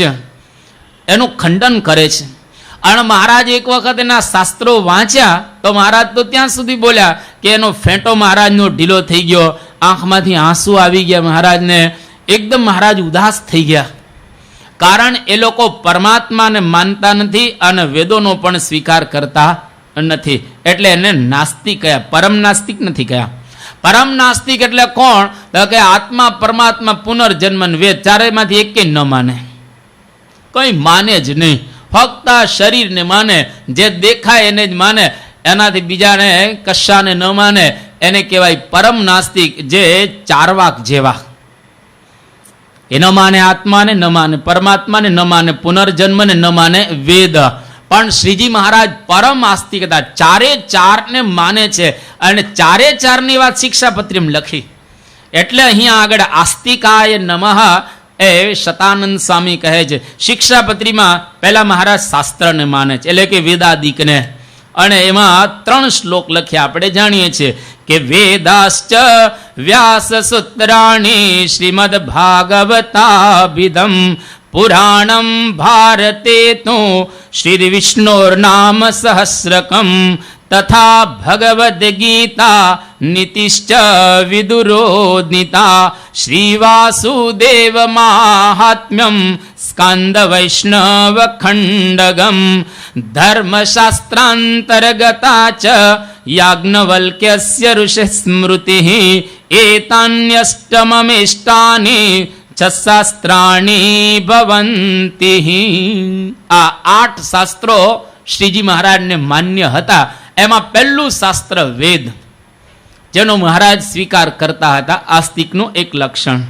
એનું ખંડન કરે છે. અને મહારાજ એક વખત એના શાસ્ત્રો વાંચ્યા તો મહારાજ તો ત્યાં સુધી બોલ્યા કે એનો ફેંટો મહારાજનો ઢીલો થઈ ગયો, આંખમાંથી આંસુ આવી ગયા મહારાજને, એકદમ મહારાજ ઉદાસ થઈ ગયા. કારણ એ લોકો પરમાત્માને માનતા નથી અને વેદોનો પણ સ્વીકાર કરતા નથી. એટલે એને નાસ્તિક કહ્યા, પરમ નાસ્તિક નથી કહ્યા. પરમ નાસ્તિક એટલે કોણ? તો કે આત્મા, પરમાત્મા, પુનર્જન્મ, વેદ ચારેયમાંથી એક ન માને, કઈ માને જ નહીં, ફક્ત શરીરને માને, જે દેખાય એને જ માને, એનાથી બીજાને કશાને ન માને. એને કહેવાય પરમ નાસ્તિક, જે ચારવાક જેવા. એ ન માને આત્માને, ન માને પરમાત્માને, ન માને પુનર્જન્મને, ન માને વેદ. પણ શ્રીજી મહારાજ પરમ આસ્તિક હતા, 4 માને છે. અને 4ની વાત શિક્ષાપત્રીમાં લખી. એટલે અહીંયા આગળ આસ્તિકાય નમઃ એ શતાનંદ સ્વામી કહે છે. શિક્ષાપત્રીમાં પહેલા મહારાજ શાસ્ત્રને માને છે, એટલે કે વેદાદિકને. અને એમાં 3 શ્લોક લખ્યા, આપણે જાણીએ છીએ કે વેદાશ્ચ વ્યાસ સૂત્રાણી શ્રીમદ ભાગવતાભિધમ પુરાણમ ભારતે તું શ્રી વિષ્ણોર નામ સહસ્રકમ તથા ભગવદ્ ગીતા નીતિશ્ચ વિદુરોદિતા શ્રી વાસુદેવ માહાત્મ્યમ સ્કાંદ વૈષ્ણવ ખંડગમ ધર્મશાસ્ત્રાંતર્ગતા ચ યાજ્ઞવલ્ક્યસ્ય ઋષિ સ્મૃતિ એતાન્યષ્ટમમિષ્ટાની ચ શાસ્ત્રાણી ભવંતિ. આ 8 શાસ્ત્રો શ્રીજી મહારાજને માન્ય હતા. એમાં પહેલું શાસ્ત્ર વેદ, જેનો મહારાજ સ્વીકાર કરતા હતા, આસ્તિકનું એક લક્ષણ.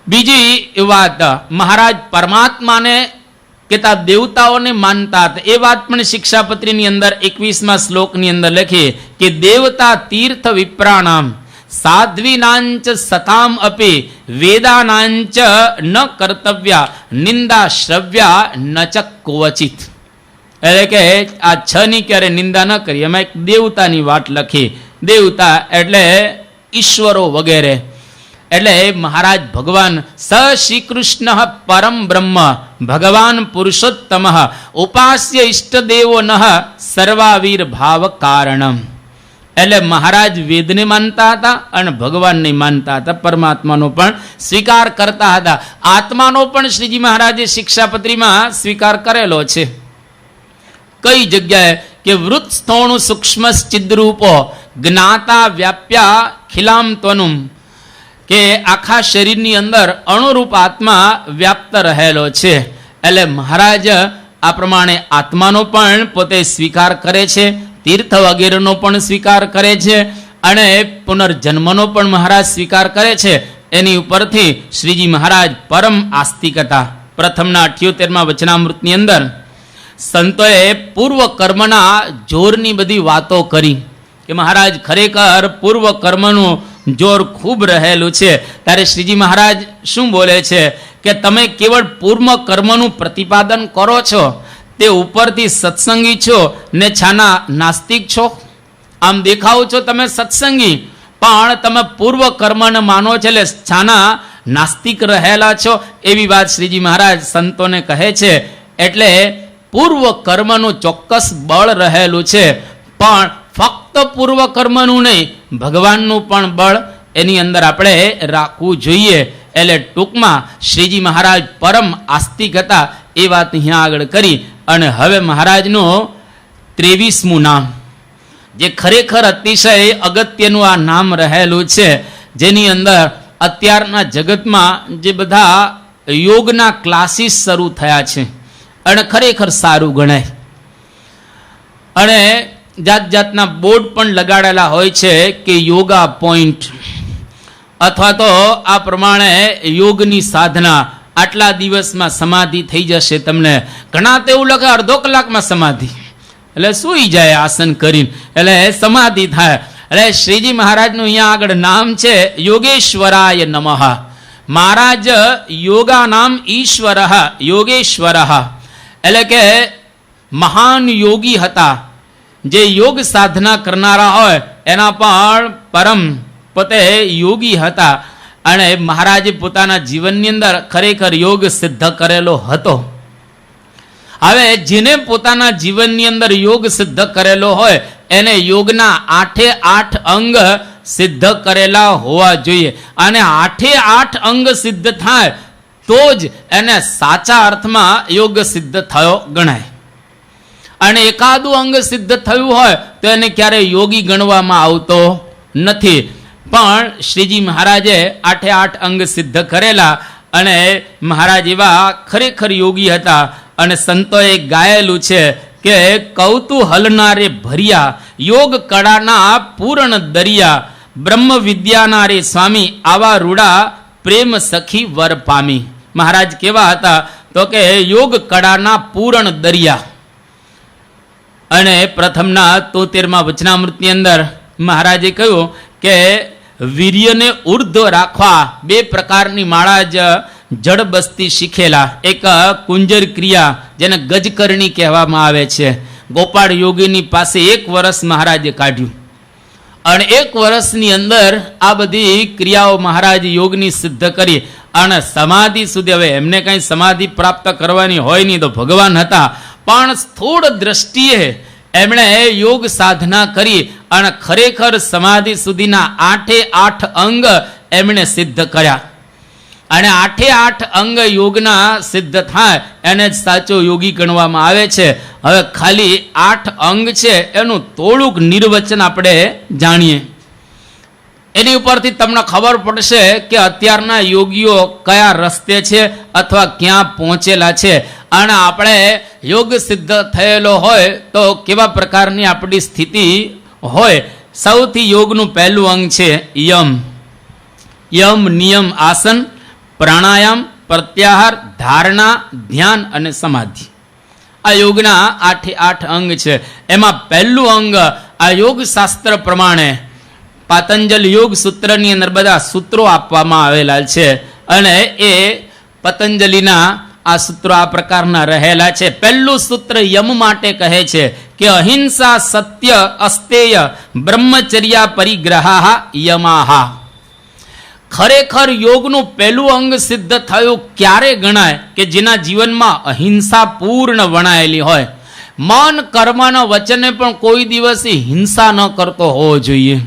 બીજી વાત, મહારાજ પરમાત્માને કેતા દેવતાઓને માનતા હતા. એ વાત પણ શિક્ષાપત્રીની અંદર 21મા શ્લોકની અંદર લખી કે દેવતા તીર્થ વિપ્રાણામ સાધ્વીનાંચ સતામ અપી વેદાનાંચ ન કર્તવ્યા નિંદા શ્રવ્યા ન ચ ક્વચિત. એટલે કે આ 6 ની ક્યારે નિંદા ન કરી. એમાં એક દેવતાની વાત લખી. દેવતા એટલે ઈશ્વરો વગેરે. એટલે મહારાજ ભગવાન સ શ્રી કૃષ્ણ પરમ બ્રહ્મ ભગવાન પુરુષોત્તમ ઉપાસ્ય ઇષ્ટદેવો ન સર્વાવીર ભાવ કારણમ. એટલે મહારાજ વેદને માનતા હતા અને ભગવાનને માનતા હતા. પરમાત્માનો પણ સ્વીકાર કરતા હતા. આત્માનો પણ શ્રીજી મહારાજે શિક્ષાપત્રીમાં સ્વીકાર કરેલો છે. કઈ જગ્યાએ કે વૃત સ્થોણુ સૂક્ષ્મ ચિદ્રૂપો જ્ઞાતા વ્યાપ્યા ખિલામ ત્વનું, કે આખા શરીરની અંદર અણુરૂપ આત્મા વ્યાપ્ત રહેલો છે. એટલે મહારાજ આ પ્રમાણે આત્માનો પણ પોતે સ્વીકાર કરે છે, તીર્થ વગેરેનો પણ સ્વીકાર કરે છે અને પુનર્જન્મનો પણ મહારાજ સ્વીકાર કરે છે. એની ઉપરથી શ્રીજી મહારાજ પરમ આસ્તિક હતા. પ્રથમના 78મા વચનામૃતની અંદર સંતોએ પૂર્વ કર્મના જોરની બધી વાતો કરી કે મહારાજ ખરેખર પૂર્વ કર્મનું જોર ખૂબ રહેલું છે. ત્યારે શ્રીજી મહારાજ શું બોલે છે કે તમે કેવળ પૂર્વ કર્મનું પ્રતિપાદન કરો છો, તે ઉપરથી સત્સંગી છો ને છાના નાસ્તિક છો. આમ દેખાવ છો તમે સત્સંગી, પણ તમે પૂર્વ કર્મને માનો છો એટલે છાના નાસ્તિક રહેલા છો. એવી વાત શ્રીજી મહારાજ સંતોને કહે છે. એટલે પૂર્વ કર્મનું ચોક્કસ બળ રહેલું છે, પણ ફક્ત પૂર્વ કર્મનું નહીં, ભગવાનનું પણ બળ એની અંદર આપણે રાખવું જોઈએ. એટલે ટૂંકમાં શ્રીજી મહારાજ પરમ આસ્તિક હતા એ વાત અહીંયા આગળ કરી. અને હવે મહારાજનું 23મું નામ, જે ખરેખર અતિશય અગત્યનું આ નામ રહેલું છે, જેની અંદર અત્યારના જગતમાં જે બધા યોગના ક્લાસીસ શરૂ થયા છે અને ખરેખર સારું ગણાય. અને જાત જાતના બોર્ડ પણ લગાડેલા હોય છે કે યોગા પોઈન્ટ, અથવા તો આ પ્રમાણે યોગની સાધના, આટલા દિવસમાં સમાધિ થઈ જશે તમને. ઘણા તો એવું લખે અડધો કલાકમાં સમાધિ, એટલે સૂઈ જાય આસન કરીને, એટલે સમાધિ થાય. એટલે શ્રીજી મહારાજનું અહીંયા આગળ નામ છે યોગેશ્વરાય નમઃ. મહારાજ યોગા નામ ઈશ્વર યોગેશ્વર, એટલે કે મહાન યોગી હતા. જે યોગ સાધના કરનારા હોય એના પણ પરમ પોતે યોગી હતા. અને મહારાજે પોતાના જીવનની અંદર ખરેખર યોગ સિદ્ધ કરેલો હતો. હવે જેને પોતાના જીવનની અંદર યોગ સિદ્ધ કરેલો હોય એને યોગના 8 અંગ સિદ્ધ કરેલા હોવા જોઈએ. અને 8 અંગ સિદ્ધ થાય તો જ એને સાચા અર્થમાં યોગ સિદ્ધ થયો ગણાય. અને એકાદું અંગ સિદ્ધ થયું હોય તો એને ક્યારેય યોગી ગણવામાં આવતો નથી. પણ શ્રીજી મહારાજે 8 અંગ સિદ્ધ કરેલા અને મહારાજ એવા ખરેખર યોગી હતા. અને સંતોએ ગાયેલું છે કે કૌતુહલના રે ભર્યા યોગ કળાના પૂર્ણ દરિયા બ્રહ્મ વિદ્યાના રે સ્વામી આવા રૂડા પ્રેમ સખી વર પામી. મહારાજ કેવા હતા તો કે યોગ કળાના પૂર્ણ દરિયા. અને પ્રથમના 73મા વચનામૃતની અંદર મહારાજે કહ્યું કે વીર્યને ઉર્ધ્વ રાખવા 2 પ્રકારની માળા જ જડબસ્તી શીખેલા. એક કુંજર ક્રિયા, જેને ગજકરણી કહેવામાં આવે છે. ગોપાળ યોગીની પાસે 1 વર્ષ મહારાજે કાઢ્યું અને 1 વર્ષની અંદર આ બધી ક્રિયાઓ મહારાજ યોગની સિદ્ધ કરી અને સમાધિ સુધી. હવે એમને કંઈ સમાધિ પ્રાપ્ત કરવાની હોય નહીં, તો ભગવાન હતા, પણ સ્થૂળ દ્રષ્ટિએ એમણે યોગ સાધના કરી અને ખરેખર સમાધિ સુધીના 8 અંગ એમણે સિદ્ધ કર્યા. અને 8 અંગ યોગના સિદ્ધ થાય એને જ સાચો યોગી ગણવામાં આવે છે. હવે ખાલી 8 અંગ છે એનું થોડુંક નિર્વચન આપણે જાણીએ. એની ઉપરથી તમને ખબર પડશે કે અત્યારના યોગીઓ કયા રસ્તે છે અથવા ક્યાં પહોંચેલા છે. અને આપણે યોગ સિદ્ધ થયેલો હોય તો કેવા પ્રકારની આપણી સ્થિતિ હોય. સૌથી યોગનું પહેલું અંગ છે યમ. યમ નિયમ આસન, પ્રાણાયામ, પ્રત્યાહાર, ધારણા, ધ્યાન અને સમાધિ. આ યોગના 8 અંગ છે. એમાં પહેલું અંગ આ યોગ શાસ્ત્ર પ્રમાણે પાતંજલ યોગ સૂત્રની અંદર બધા સૂત્રો આપવામાં આવેલા છે. અને એ પતંજલિના આ સૂત્રો આ પ્રકારના રહેલા છે. પહેલું સૂત્ર યમ માટે કહે છે કે અહિંસા, સત્ય, અસ્તેય, બ્રહ્મચર્યા, પરિગ્રહા યમાહા. ખરેખર યોગનું પહેલું અંગ સિદ્ધ થયું ક્યારે ગણાય કે જેના જીવનમાં અહિંસા પૂર્ણ વણાયેલી હોય. મન, કર્મ અને વચને પણ કોઈ દિવસ હિંસા ન કરતો હોવો જોઈએ.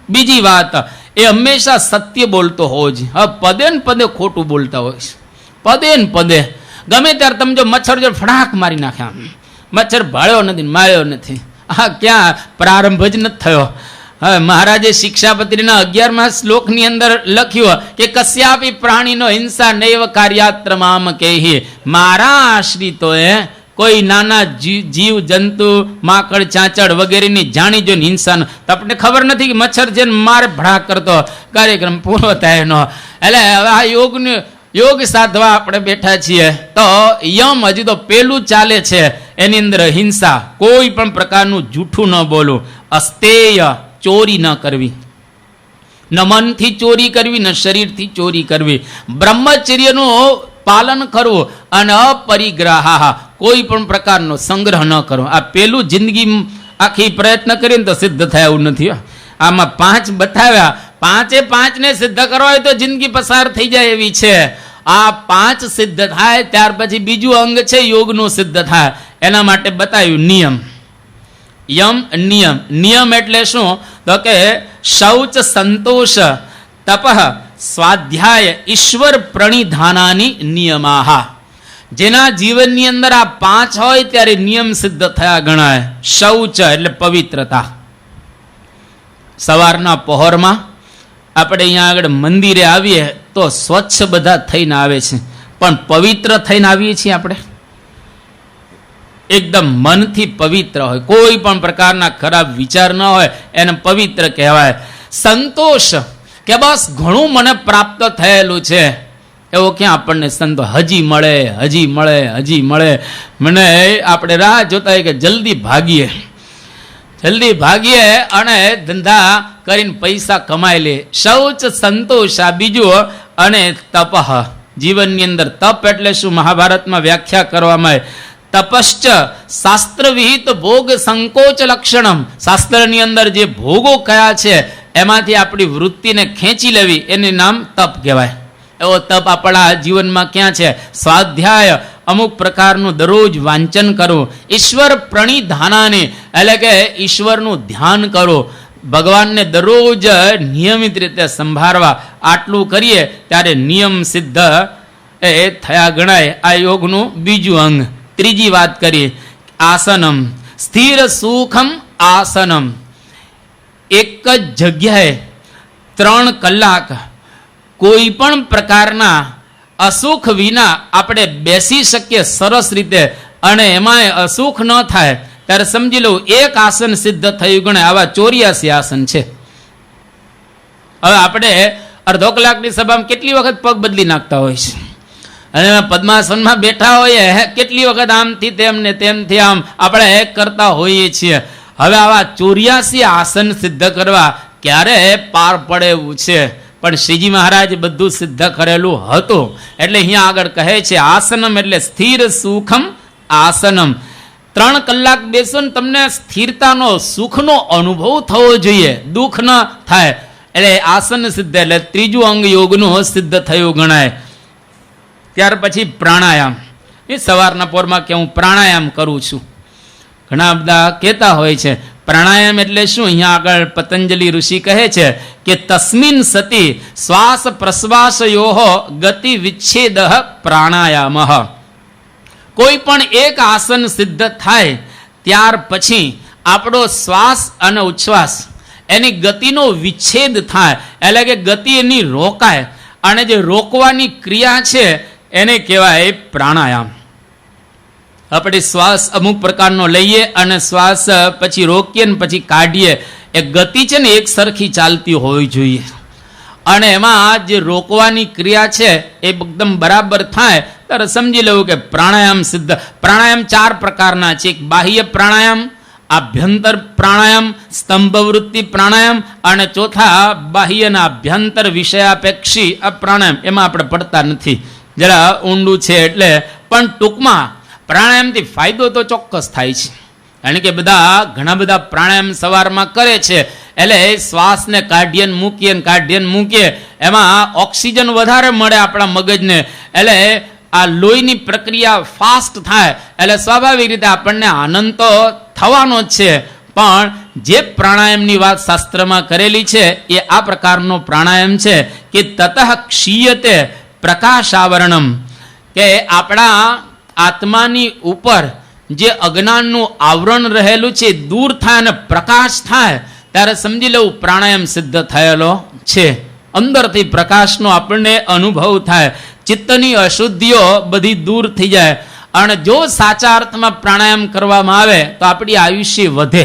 બીજી વાત, એ હંમેશા સત્ય બોલતો હોવો જોઈએ. હવે પદે ને પદે ખોટું બોલતા હોય છે. પદે ને પદે ગમે ત્યારે તમે જો મચ્છર જો ફડાક મારી નાખ્યા, મચ્છર ભાળ્યો નથી, માર્યો નથી. આ ક્યાં પ્રારંભ જ નથી થયો. હવે મહારાજે શિક્ષાપત્રીના 11મા શ્લોકની અંદર લખ્યું કે કસ્યાપી પ્રાણીનો હિંસા નૈવ કાર્યાત્રમામ કેહી. મારા આશ્રિતોએ કોઈ નાના જીવ જંતુ, માકડ, ચાંચડ વગેરેની જાણી જોઈને હિંસા ન. તમને ખબર નથી કે મચ્છર છે ને મારે ભડાક કરતો કાર્યક્રમ પૂરો થાય નો. એટલે હવે આ યોગ સાધવા આપણે બેઠા છીએ તો યમ હજી તો પેલું ચાલે છે. એની અંદર હિંસા, કોઈ પણ પ્રકારનું જૂઠું ન બોલવું, અસ્તેય, ચોરી ન કરવી, ન મનથી ચોરી કરવી, ન શરીરથી ચોરી કરવી, બ્રહ્મચર્યનું પાલન કરવું અને અપરિગ્રહ, કોઈ પણ પ્રકારનો સંગ્રહ ન કરવો. આ પેલું જિંદગી આખી પ્રયત્ન કરીને તો સિદ્ધ થયા એવું નથી. આમાં 5 બતાવ્યા, 5 ને સિદ્ધ કરવા હોય તો જિંદગી પસાર થઈ જાય એવી છે. આ 5 સિદ્ધ થાય ત્યાર પછી બીજું અંગ છે યોગનું સિદ્ધ થાય. એના માટે બતાવ્યું નિયમ. યમ નિયમ. નિયમ એટલે શું? તો કે શૌચ, સંતોષ, તપ, સ્વાધ્યાય, ઈશ્વર પ્રણિધાનાની નિયમાહા. જેના જીવનની અંદર આ 5 હોય ત્યારે નિયમ સિદ્ધ થયા ગણાય. શૌચ એટલે પવિત્રતા. સવારના પહોરમાં આપણે અહીંયા આગળ મંદિરે આવીએ તો સ્વચ્છ બધા થઈને આવે છે, પણ પવિત્ર થઈને આવીએ છીએ આપણે? એકદમ મનથી પવિત્ર હોય, કોઈ પણ પ્રકારના ખરાબ વિચાર ન હોય, એને પવિત્ર કહેવાય. સંતોષ કે બસ ઘણું મને પ્રાપ્ત થયેલું છે, એવો ક્યાં આપણને સંતોષ? હજી મળે, હજી મળે, હજી મળે. મને આપણે રાહ જોતા હોય કે જલ્દી ભાગીએ અને ધંધા કરીને પૈસા કમાઈ લે. શૌચ, સંતોષ આ બીજું. અને તપ. જીવનની અંદર તપ એટલે શું? મહાભારતમાં વ્યાખ્યા કરવામાં આવે, તપશ્ચ શાસ્ત્ર વિહિત ભોગ સંકોચ લક્ષણમ. શાસ્ત્રની અંદર જે ભોગો કયા છે એમાંથી આપણી વૃત્તિને ખેંચી લેવી એને નામ તપ કહેવાય. એવો તપ આપણા જીવનમાં ક્યાં છે? સ્વાધ્યાય, અમુક પ્રકારનું દરરોજ વાંચન કરવું. ઈશ્વર પ્રણિધાનાને એટલે કે ઈશ્વરનું ધ્યાન કરવું, ભગવાનને દરરોજ નિયમિત રીતે સંભાળવા. આટલું કરીએ ત્યારે નિયમ સિદ્ધ એ થયા ગણાય. આ યોગનું બીજું અંગ. ત્રીજી વાત કરીએ, આસનમ. સ્થિર સુખમ આસનમ. એક જ જગ્યાએ 3 કલાક કોઈ પણ પ્રકારના અસુખ વિના આપણે બેસી શકીએ સરસ રીતે, અને એમાં અસુખ ન થાય ત્યારે સમજી લઉં એક આસન સિદ્ધ થયું ગણે. આવા 84 આસન છે. હવે આપણે અડધો કલાકની સભામાં કેટલી વખત પગ બદલી નાખતા હોય છે, અને પદ્માસનમાં બેઠા હોઈએ કેટલી વખત આમથી તેમ ને તેમથી આમ આપણે કરતા હોઈએ છીએ. હવે આવા 84 આસન સિદ્ધ કરવા ક્યારે પાર પડે એવું છે, પણ શ્રીજી મહારાજ બધું સિદ્ધ કરેલું હતું. એટલે અહીંયા આગળ કહે છે આસનમ એટલે સ્થિર સુખમ આસનમ. 3 કલાક બેસો ને તમને સ્થિરતાનો, સુખનો અનુભવ થવો જોઈએ, દુઃખ ન થાય. એટલે આસન સિદ્ધ, એટલે ત્રીજું અંગ યોગનું સિદ્ધ થયું ગણાય. ત્યાર પછી પ્રાણાયામ. એ સવારના પોરમાં કે હું પ્રાણાયામ કરું છું. ઘણા બધા કહેતા હોય છે. પ્રાણાયામ એટલે શું? અહીંયા આગળ પતંજલિ ઋષિ કહે છે કે તસ્મિન સતી શ્વાસ પ્રશ્વાસયોઃ ગતિ વિચ્છેદ પ્રાણાયામ. કોઈ પણ એક આસન સિદ્ધ થાય ત્યાર પછી આપણો શ્વાસ અને ઉચ્છ્વાસ એની ગતિનો વિચ્છેદ થાય, એટલે કે ગતિ એની રોકાય, અને જે રોકવાની ક્રિયા છે એને કહેવાય પ્રાણાયામ. આપણે શ્વાસ અમુક પ્રકારનો લઈએ અને શ્વાસ પછી રોકીએ ને પછી કાઢીએ, એ ગતિ છે ને એક સરખી ચાલતી હોવી જોઈએ, અને એમાં જે રોકવાની ક્રિયા છે એ એકદમ બરાબર થાય ત્યારે સમજી લેવું કે પ્રાણાયામ સિદ્ધ. પ્રાણાયામ 4 પ્રકારના છે. એક બાહ્ય પ્રાણાયામ, આભ્યંતર પ્રાણાયામ, સ્તંભવૃત્તિ પ્રાણાયામ, અને ચોથા બાહ્યના આભ્યંતર વિષયાપેક્ષી આ પ્રાણાયામ. એમાં આપણે પડતા નથી, જરા ઊંડું છે એટલે. પણ ટૂંકમાં પ્રાણાયામથી ફાયદો તો ચોક્કસ થાય છે, કારણ કે ઘણા બધા પ્રાણાયામ સવારમાં કરે છે, એટલે શ્વાસને કાઢીએ ને મૂકીએ ને કાઢીએ ને મૂકીએ, એમાં ઓક્સિજન વધારે મળે આપણા મગજને, એટલે આ લોહીની પ્રક્રિયા ફાસ્ટ થાય, એટલે સ્વાભાવિક રીતે આપણને આનંદ તો થવાનો જ છે. પણ જે પ્રાણાયામની વાત શાસ્ત્રમાં કરેલી છે એ આ પ્રકારનો પ્રાણાયામ છે કે તતઃ ક્ષીયતે પ્રકાશાવરણમ, કે આપણા આત્માની ઉપર જે અજ્ઞાનનું આવરણ રહેલું છે દૂર થાય અને પ્રકાશ થાય ત્યારે સમજી લેવું પ્રાણાયામ સિદ્ધ થયેલો છે. અંદરથી પ્રકાશનો આપણને અનુભવ થાય, ચિત્તની અશુદ્ધિઓ બધી દૂર થઈ જાય, અને જો સાચા અર્થમાં પ્રાણાયામ કરવામાં આવે તો આપણી આયુષ્ય વધે.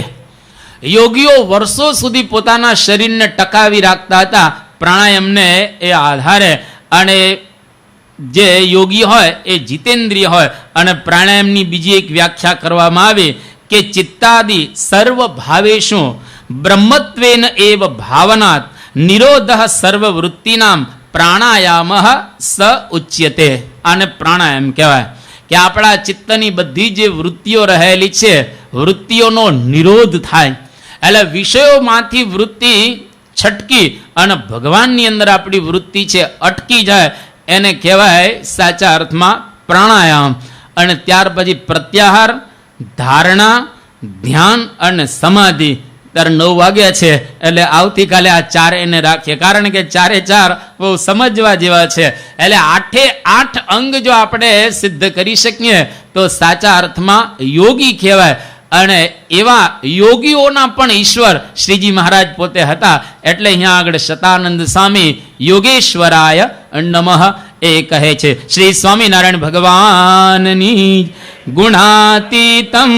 યોગીઓ વર્ષો સુધી પોતાના શરીરને ટકાવી રાખતા હતા પ્રાણાયામને એ આધારે, અને જે યોગી હોય એ જીતેન્દ્રિય હોય. અને પ્રાણાયામની બીજી એક વ્યાખ્યા કરવામાં આવી કે ચિત્તાદિ સર્વ ભાવેશુ બ્રહ્મત્વેન એવ ભાવનાત નિરોધ સર્વવૃત્તિનામ પ્રાણાયામ સ ઉચ્યતે. આને પ્રાણાયામ કહેવાય કે આપણા ચિત્તની બધી જે વૃત્તિઓ રહેલી છે વૃત્તિઓનો નિરોધ થાય, એટલે વિષયોમાંથી વૃત્તિ છટકી અને ભગવાનની અંદર આપણી વૃત્તિ છે અટકી જાય, એને કહેવાય સાચા અર્થમાં પ્રાણાયામ. અને ત્યાર પછી પ્રત્યાહાર, ધારણા, ધ્યાન અને સમાધિ. ત્યારે 9 વાગ્યા છે એટલે આવતીકાલે આ 4 એને રાખીએ, કારણ કે 4 બહુ સમજવા જેવા છે. એટલે 8 અંગ જો આપણે સિદ્ધ કરી શકીએ તો સાચા અર્થમાં યોગી કહેવાય. અને એવા યોગીઓના પણ ઈશ્વર શ્રીજી મહારાજ પોતે હતા, એટલે અહીંયા આગળ શતાનંદ સ્વામી યોગેશ્વરાય નમઃ એ કહે છે. શ્રી સ્વામિનારાયણ ભગવાનની ગુણાતીતમ